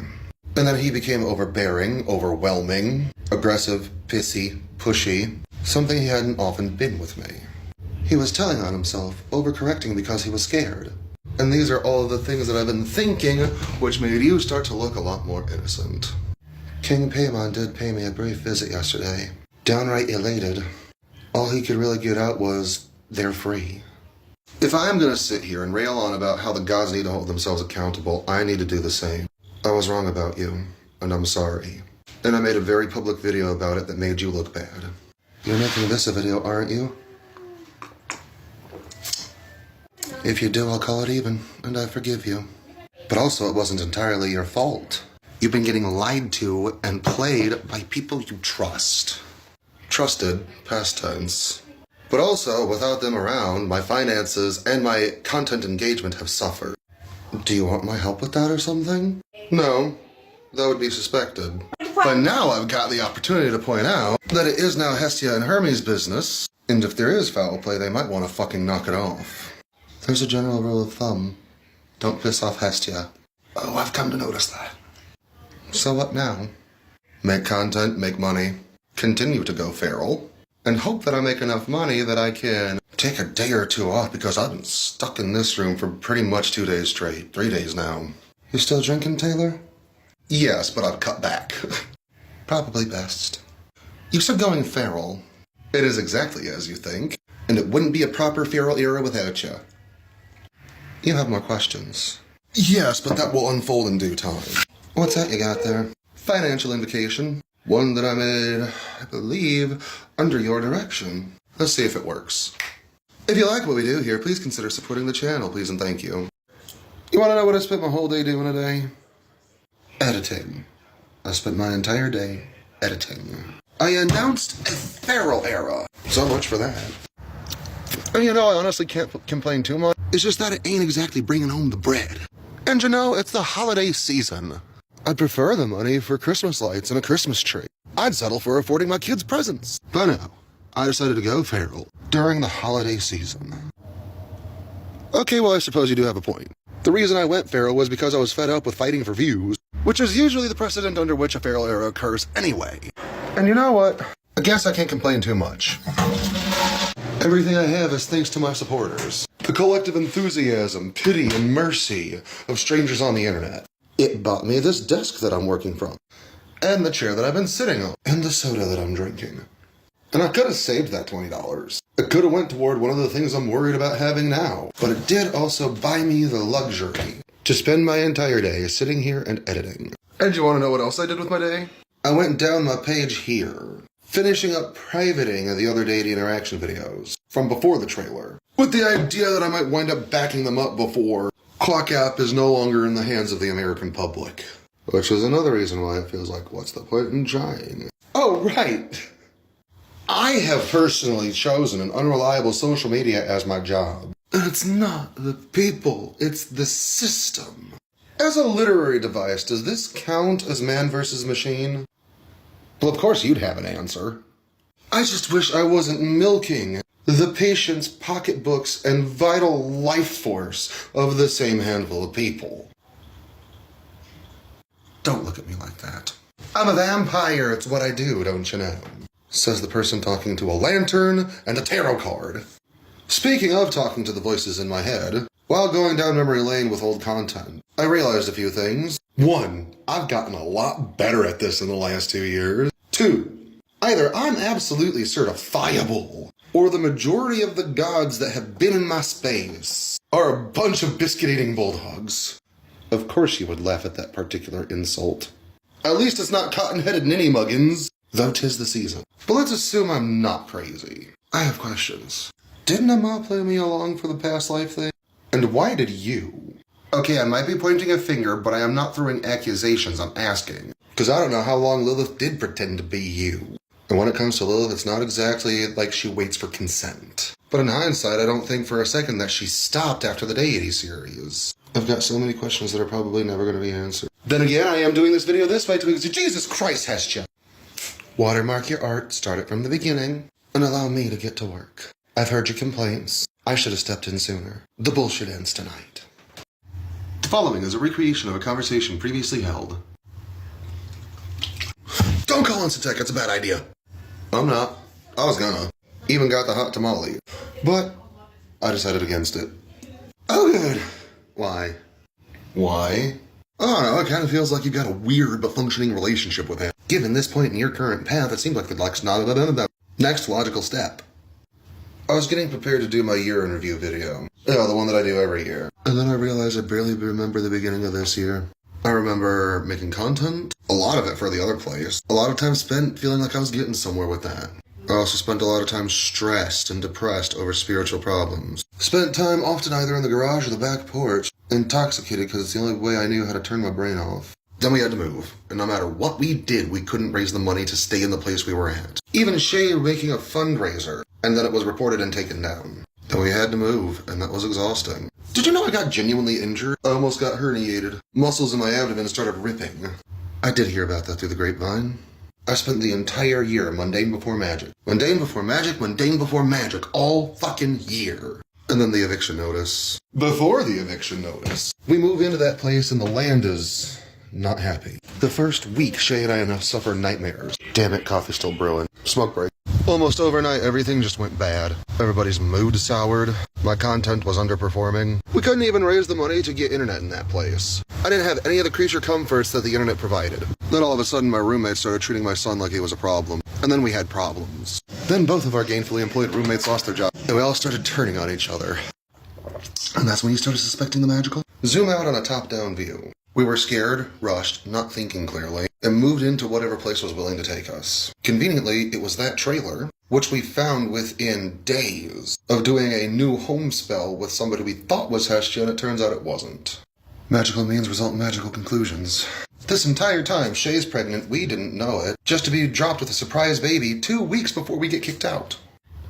Speaker 1: And then he became overbearing, overwhelming, aggressive, pissy, pushy, something he hadn't often been with me. He was telling on himself, overcorrecting because he was scared. And these are all the things that I've been thinking, which made you start to look a lot more innocent. King Paimon did pay me a brief visit yesterday. Downright elated. All he could really get out was, they're free. If I'm gonna sit here and rail on about how the gods need to hold themselves accountable, I need to do the same. I was wrong about you, and I'm sorry. And I made a very public video about it that made you look bad. You're making this a video, aren't you? If you do, I'll call it even, and I forgive you. But also, it wasn't entirely your fault. You've been getting lied to and played by people you trust. Trusted, past tense. But also, without them around, my finances and my content engagement have suffered. Do you want my help with that or something? No, that would be suspected. But now I've got the opportunity to point out that it is now Hestia and Hermes' business, and if there is foul play, they might want to fucking knock it off. There's a general rule of thumb. Don't piss off Hestia. Oh, I've come to notice that. So what now? Make content, make money, continue to go feral, and hope that I make enough money that I can take a day or two off because I've been stuck in this room for pretty much 2 days straight. 3 days now. You still drinking, Taylor? Yes, but I've cut back. Probably best. You said going feral. It is exactly as you think, and it wouldn't be a proper feral era without you. You have more questions. Yes, but that will unfold in due time. What's that you got there? Financial invocation. One that I made, I believe, under your direction. Let's see if it works. If you like what we do here, please consider supporting the channel, please and thank you. You want to know what I spent my whole day doing today? Editing. I spent my entire day editing. I announced a feral era. So much for that. And you know, I honestly can't complain too much. It's just that it ain't exactly bringing home the bread. And you know, it's the holiday season. I'd prefer the money for Christmas lights and a Christmas tree. I'd settle for affording my kids presents. But no, I decided to go feral during the holiday season. Okay, well, I suppose you do have a point. The reason I went feral was because I was fed up with fighting for views, which is usually the precedent under which a feral era occurs anyway. And you know what? I guess I can't complain too much. Everything I have is thanks to my supporters. The collective enthusiasm, pity, and mercy of strangers on the internet. It bought me this desk that I'm working from, and the chair that I've been sitting on, and the soda that I'm drinking. And I could have saved that $20. It could have went toward one of the things I'm worried about having now. But it did also buy me the luxury to spend my entire day sitting here and editing. And you want to know what else I did with my day? I went down my page here, finishing up privating the other Deity interaction videos from before the trailer, with the idea that I might wind up backing them up before Clock App is no longer in the hands of the American public. Which is another reason why it feels like, what's the point in trying? Oh, right! I have personally chosen an unreliable social media as my job. And it's not the people, it's the system. As a literary device, does this count as man versus machine? Well, of course you'd have an answer. I just wish I wasn't milking the patient's pocketbooks and vital life force of the same handful of people. Don't look at me like that. I'm a vampire, it's what I do, don't you know? Says the person talking to a lantern and a tarot card. Speaking of talking to the voices in my head, while going down memory lane with old content, I realized a few things. 1, I've gotten a lot better at this in the last 2 years. 2, either I'm absolutely certifiable, or the majority of the gods that have been in my space are a bunch of biscuit-eating bulldogs. Of course you would laugh at that particular insult. At least it's not cotton-headed ninny-muggins, though 'tis the season. But let's assume I'm not crazy. I have questions. Didn't Amma play me along for the past life thing? And why did you, Okay, I might be pointing a finger, but I am not throwing accusations, I'm asking. Because I don't know how long Lilith did pretend to be you. And when it comes to Lilith, it's not exactly like she waits for consent. But in hindsight, I don't think for a second that she stopped after the Deity series. I've got so many questions that are probably never going to be answered. Then again, I am doing this video this way to Jesus Christ, Hestia! Watermark your art, start it from the beginning, and allow me to get to work. I've heard your complaints. I should have stepped in sooner. The bullshit ends tonight. The following is a recreation of a conversation previously held. Don't call in Satech, it's a bad idea. I'm not. I was gonna. Even got the hot tamale. But I decided against it. Oh good. Why? Why? I don't know, it kind of feels like you've got a weird but functioning relationship with him. Given this point in your current path, it seems like the next logical step. I was getting prepared to do my year in review video. Yeah, the one that I do every year. And then I realized I barely remember the beginning of this year. I remember making content, a lot of it for the other place. A lot of time spent feeling like I was getting somewhere with that. I also spent a lot of time stressed and depressed over spiritual problems. Spent time often either in the garage or the back porch, intoxicated because it's the only way I knew how to turn my brain off. Then we had to move, and no matter what we did, we couldn't raise the money to stay in the place we were at. Even Shay making a fundraiser, and then it was reported and taken down. Then we had to move, and that was exhausting. Did you know I got genuinely injured? I almost got herniated. Muscles in my abdomen started ripping. I did hear about that through the grapevine. I spent the entire year mundane before magic. Mundane before magic, mundane before magic, all fucking year. And then the eviction notice. Before the eviction notice. We move into that place and the land is not happy. The first week, Shay and I enough suffer nightmares. Damn it, coffee's still brewing. Smoke break. Almost overnight, everything just went bad. Everybody's mood soured. My content was underperforming. We couldn't even raise the money to get internet in that place. I didn't have any of the creature comforts that the internet provided. Then all of a sudden, my roommate started treating my son like he was a problem. And then we had problems. Then both of our gainfully employed roommates lost their jobs, and we all started turning on each other. And that's when you started suspecting the magical. Zoom out on a top-down view. We were scared, rushed, not thinking clearly, and moved into whatever place was willing to take us. Conveniently, it was that trailer, which we found within days of doing a new home spell with somebody we thought was Hestia, and it turns out it wasn't. Magical means result in magical conclusions. This entire time, Shay's pregnant, we didn't know it, just to be dropped with a surprise baby 2 weeks before we get kicked out.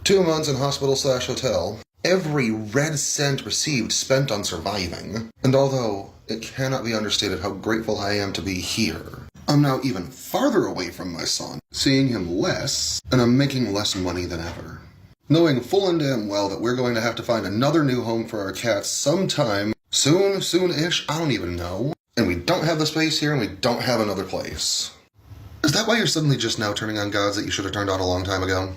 Speaker 1: 2 months in hospital/hotel. Every red cent received spent on surviving. And although it cannot be understated how grateful I am to be here, I'm now even farther away from my son, seeing him less, and I'm making less money than ever. Knowing full and damn well that we're going to have to find another new home for our cats sometime, soon-ish, I don't even know. And we don't have the space here, and we don't have another place. Is that why you're suddenly just now turning on gods that you should have turned on a long time ago?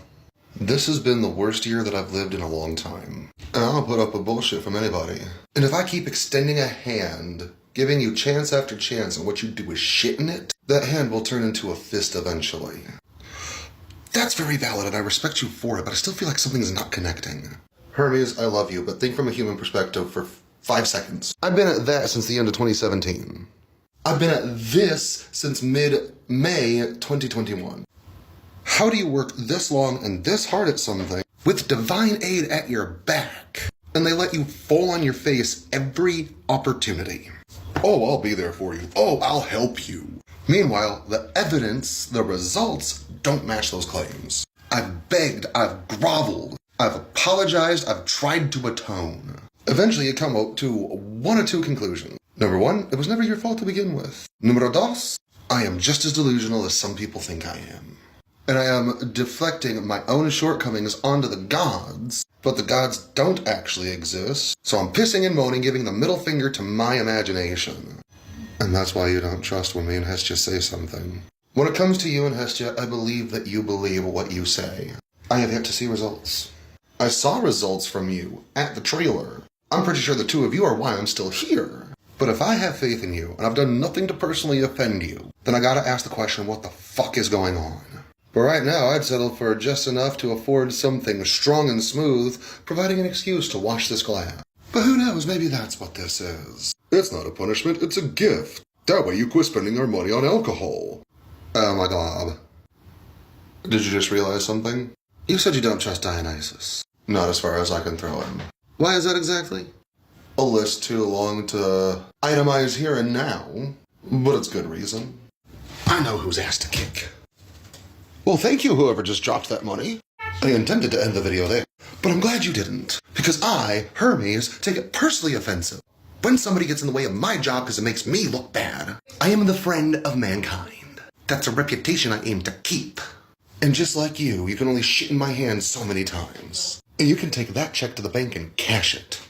Speaker 1: This has been the worst year that I've lived in a long time. And I don't put up with bullshit from anybody. And if I keep extending a hand, giving you chance after chance, and what you do is shit in it, that hand will turn into a fist eventually. That's very valid, and I respect you for it, but I still feel like something's not connecting. Hermes, I love you, but think from a human perspective for 5 seconds. I've been at that since the end of 2017. I've been at this since mid-May 2021. How do you work this long and this hard at something with divine aid at your back, and they let you fall on your face every opportunity? Oh, I'll be there for you. Oh, I'll help you. Meanwhile, the evidence, the results, don't match those claims. I've begged, I've groveled, I've apologized, I've tried to atone. Eventually, you come up to one or two conclusions. Number one, it was never your fault to begin with. Numero dos, I am just as delusional as some people think I am. And I am deflecting my own shortcomings onto the gods, but the gods don't actually exist, so I'm pissing and moaning, giving the middle finger to my imagination. And that's why you don't trust when me and Hestia say something. When it comes to you and Hestia, I believe that you believe what you say. I have yet to see results. I saw results from you at the trailer. I'm pretty sure the two of you are why I'm still here. But if I have faith in you, and I've done nothing to personally offend you, then I gotta ask the question, what the fuck is going on? But right now, I'd settle for just enough to afford something strong and smooth, providing an excuse to wash this glass. But who knows, maybe that's what this is. It's not a punishment, it's a gift. That way you quit spending our money on alcohol. Oh my god. Did you just realize something? You said you don't trust Dionysus. Not as far as I can throw him. Why is that exactly? a list too long to itemize here and now, but it's good reason. I know who's ass to kick. Well, thank you, whoever just dropped that money. I intended to end the video there, but I'm glad you didn't, because I, Hermes, take it personally offensive when somebody gets in the way of my job because it makes me look bad. I am the friend of mankind. That's a reputation I aim to keep. And just like you can only shit in my hand so many times. And you can take that check to the bank and cash it.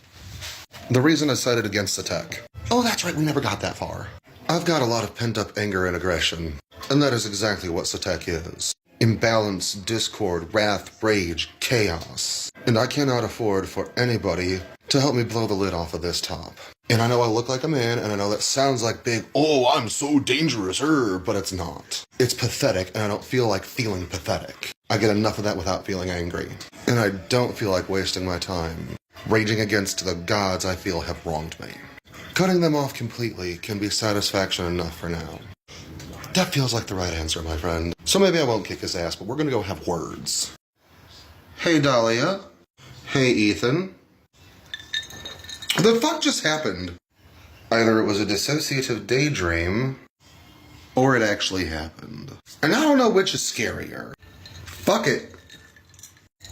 Speaker 1: The reason I cited against the tech. Oh, that's right, we never got that far. I've got a lot of pent-up anger and aggression, and that is exactly what Satek is. Imbalance, discord, wrath, rage, chaos. And I cannot afford for anybody to help me blow the lid off of this top. And I know I look like a man, and I know that sounds like big, oh, I'm so dangerous, but it's not. It's pathetic, and I don't feel like feeling pathetic. I get enough of that without feeling angry. And I don't feel like wasting my time raging against the gods I feel have wronged me. Cutting them off completely can be satisfaction enough for now. That feels like the right answer, my friend. So maybe I won't kick his ass, but we're gonna go have words. Hey, Dahlia. Hey, Ethan. The fuck just happened? Either it was a dissociative daydream, or it actually happened. And I don't know which is scarier. Fuck it.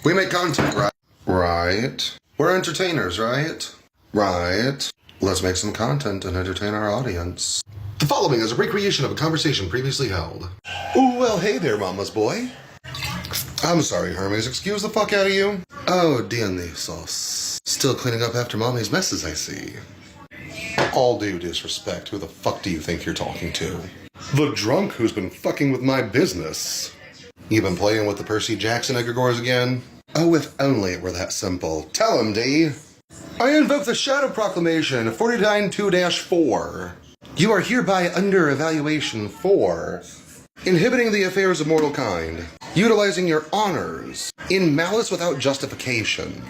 Speaker 1: We make content, right? Right. We're entertainers, right? Right. Let's make some content and entertain our audience. The following is a recreation of a conversation previously held. Ooh, well, hey there, mama's boy. I'm sorry, Hermes. Excuse the fuck out of you. Oh, Dionysos. Still cleaning up after mommy's messes, I see. All due disrespect, who the fuck do you think you're talking to? The drunk who's been fucking with my business. You been playing with the Percy Jackson egregores again? Oh, if only it were that simple. Tell him, D. I invoke the Shadow Proclamation 49-2-4. You are hereby under evaluation for inhibiting the affairs of mortal kind, utilizing your honors in malice without justification,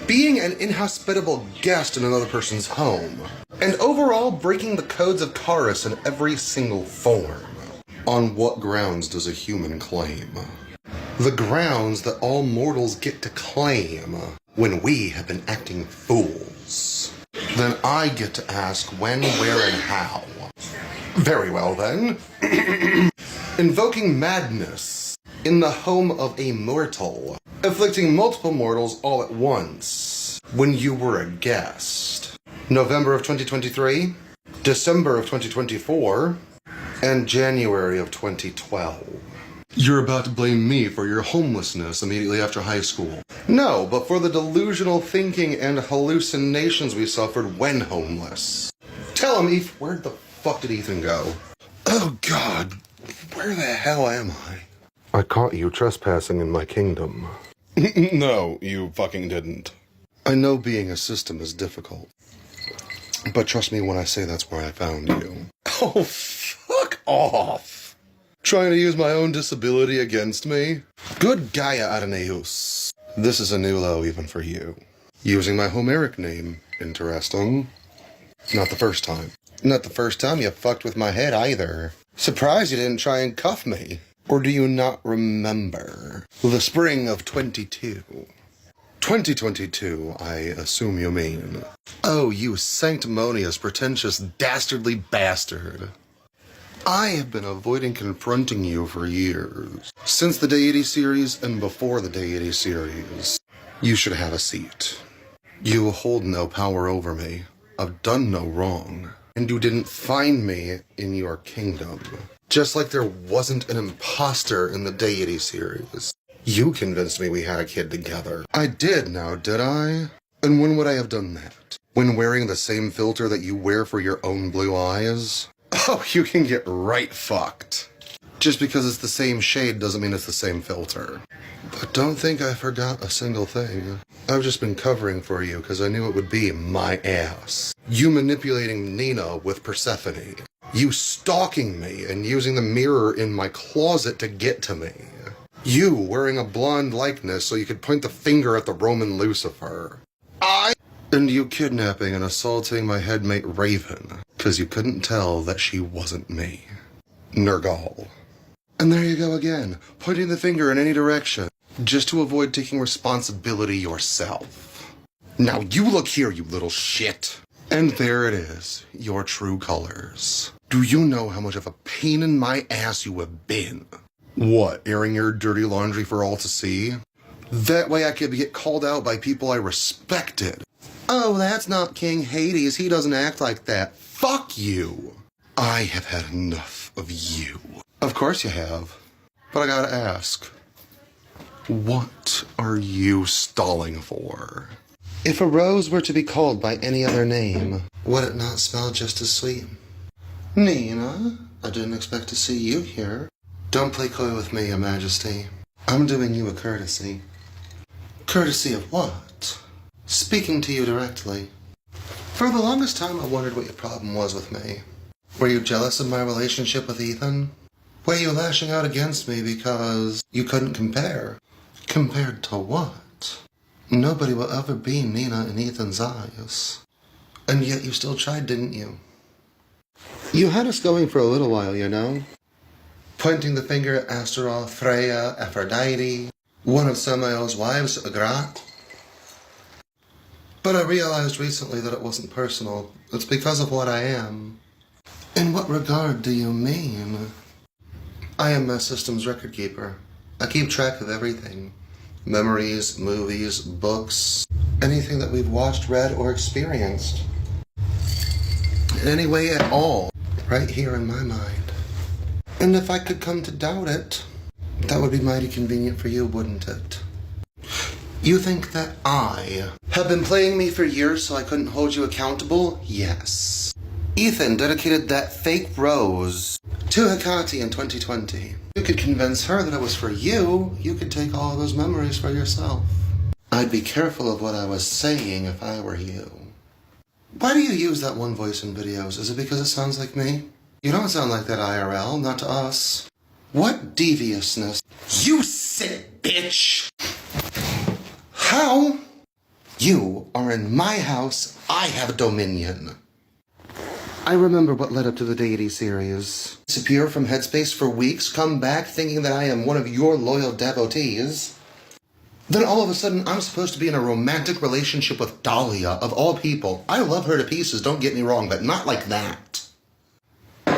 Speaker 1: being an inhospitable guest in another person's home, and overall breaking the codes of Charis in every single form. On what grounds does a human claim? The grounds that all mortals get to claim when we have been acting fools. Then I get to ask when, where, and how. Very well then. Invoking madness in the home of a mortal, afflicting multiple mortals all at once when you were a guest. November of 2023, December of 2024, and January of 2012. You're about to blame me for your homelessness immediately after high school. No, but for the delusional thinking and hallucinations we suffered when homeless. Tell him, Eth, where the fuck did Ethan go? Oh God, where the hell am I? I caught you trespassing in my kingdom. No, you fucking didn't. I know being a system is difficult, but trust me when I say that's where I found you. Oh, fuck off. Trying to use my own disability against me? Good Gaia Ateneus. This is a new low even for you. Using my Homeric name. Interesting. Not the first time. Not the first time you fucked with my head either. Surprised you didn't try and cuff me. Or do you not remember? The spring of 22. 2022, I assume you mean. Oh, you sanctimonious, pretentious, dastardly bastard. I have been avoiding confronting you for years. Since the Deity series and before the Deity series. You should have a seat. You hold no power over me. I've done no wrong. And you didn't find me in your kingdom. Just like there wasn't an imposter in the Deity series. You convinced me we had a kid together. I did now, did I? And when would I have done that? When wearing the same filter that you wear for your own blue eyes? Oh, you can get right fucked. Just because it's the same shade doesn't mean it's the same filter. But don't think I forgot a single thing. I've just been covering for you because I knew it would be my ass. You manipulating Nina with Persephone. You stalking me and using the mirror in my closet to get to me. You wearing a blonde likeness so you could point the finger at the Roman Lucifer. And you kidnapping and assaulting my headmate Raven, because you couldn't tell that she wasn't me. Nergal. And there you go again, pointing the finger in any direction, just to avoid taking responsibility yourself. Now you look here, you little shit. And there it is, your true colors. Do you know how much of a pain in my ass you have been? What, airing your dirty laundry for all to see? That way I could get called out by people I respected. Oh, that's not King Hades, he doesn't act like that. Fuck you. I have had enough of you. Of course you have. But I gotta ask, what are you stalling for? If a rose were to be called by any other name, would it not smell just as sweet? Nina, I didn't expect to see you here. Don't play coy with me, Your Majesty. I'm doing you a courtesy. Courtesy of what? Speaking to you directly. For the longest time, I wondered what your problem was with me. Were you jealous of my relationship with Ethan? Were you lashing out against me because you couldn't compare? Compared to what? Nobody will ever be Nina in Ethan's eyes. And yet you still tried, didn't you? You had us going for a little while, you know? Pointing the finger at Astaroth, Freya, Aphrodite, one of Samael's wives, Agrat. But I realized recently that it wasn't personal. It's because of what I am. In what regard do you mean? I am my system's record keeper. I keep track of everything. Memories, movies, books, anything that we've watched, read, or experienced. In any way at all, right here in my mind. And if I could come to doubt it, that would be mighty convenient for you, wouldn't it? You think that I have been playing me for years so I couldn't hold you accountable? Yes. Ethan dedicated that fake rose to Hecate in 2020. You could convince her that it was for you. You could take all those memories for yourself. I'd be careful of what I was saying if I were you. Why do you use that one voice in videos? Is it because it sounds like me? You don't sound like that IRL, not to us. What deviousness. You sick bitch! How? You are in my house, I have dominion. I remember what led up to the Deity series. Disappear from Headspace for weeks, come back thinking that I am one of your loyal devotees. Then all of a sudden, I'm supposed to be in a romantic relationship with Dahlia, of all people. I love her to pieces, don't get me wrong, but not like that.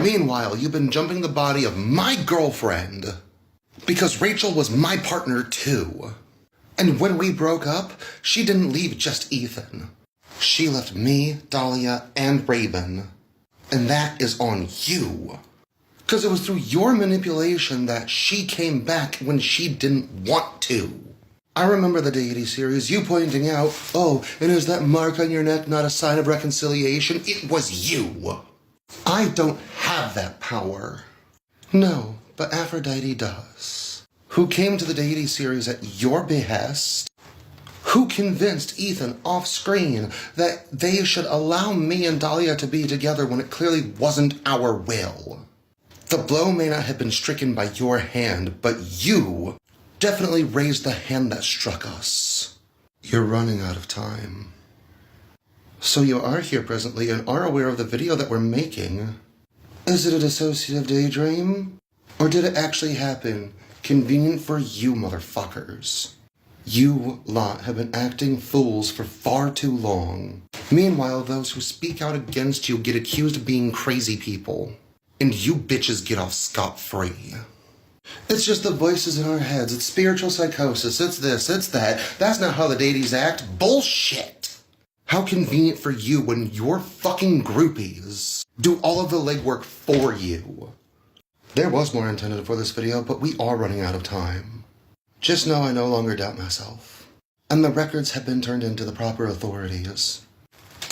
Speaker 1: Meanwhile, you've been jumping the body of my girlfriend because Rachel was my partner too. And when we broke up, she didn't leave just Ethan. She left me, Dahlia, and Raven. And that is on you. Because it was through your manipulation that she came back when she didn't want to. I remember the Deity series, you pointing out, oh, and is that mark on your neck not a sign of reconciliation? It was you. I don't have that power. No, but Aphrodite does. Who came to the Deity series at your behest, who convinced Ethan off screen that they should allow me and Dahlia to be together when it clearly wasn't our will. The blow may not have been stricken by your hand, but you definitely raised the hand that struck us. You're running out of time. So you are here presently and are aware of the video that we're making. Is it a dissociative daydream? Or did it actually happen? Convenient for you motherfuckers. You lot have been acting fools for far too long. Meanwhile, those who speak out against you get accused of being crazy people. And you bitches get off scot-free. It's just the voices in our heads. It's spiritual psychosis. It's this, it's that. That's not how the deities act. Bullshit! How convenient for you when your fucking groupies do all of the legwork for you. There was more intended for this video, but we are running out of time. Just know I no longer doubt myself. And the records have been turned into the proper authorities.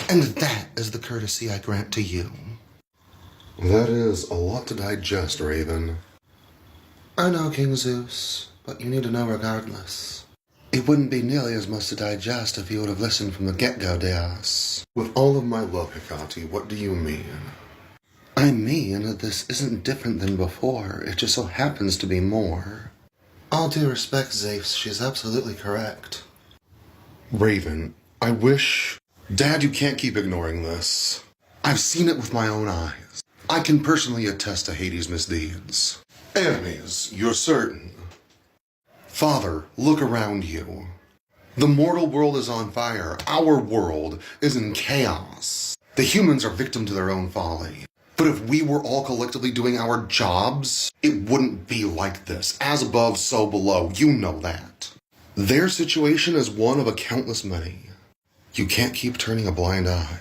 Speaker 1: And that is the courtesy I grant to you. That is a lot to digest, Raven. I know, King Zeus, but you need to know regardless. It wouldn't be nearly as much to digest if you would have listened from the get-go, Deus. With all of my love, Hecate, what do you mean? I mean that this isn't different than before. It just so happens to be more. All due respect, Zeus, she's absolutely correct. Raven, I wish... Dad, you can't keep ignoring this. I've seen it with my own eyes. I can personally attest to Hades' misdeeds. Enemies, you're certain. Father, look around you. The mortal world is on fire. Our world is in chaos. The humans are victim to their own folly. But if we were all collectively doing our jobs, it wouldn't be like this. As above, so below. You know that. Their situation is one of a countless many. You can't keep turning a blind eye.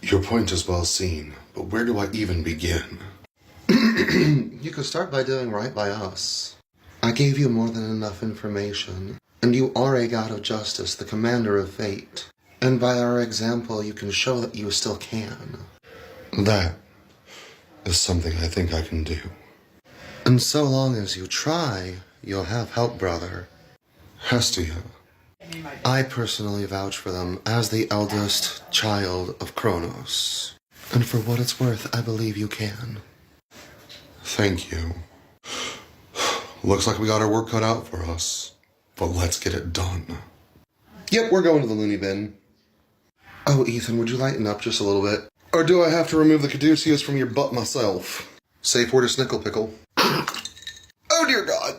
Speaker 1: Your point is well seen, but where do I even begin? You could start by doing right by us. I gave you more than enough information, and you are a god of justice, the commander of fate. And by our example, you can show that you still can. That is something I think I can do. And so long as you try, you'll have help, brother. Hestia. I personally vouch for them as the eldest child of Kronos. And for what it's worth, I believe you can. Thank you. Looks like we got our work cut out for us. But let's get it done. Yep, we're going to the loony bin. Oh, Ethan, would you lighten up just a little bit? Or do I have to remove the caduceus from your butt myself? Safe word is snickle pickle. Oh dear God.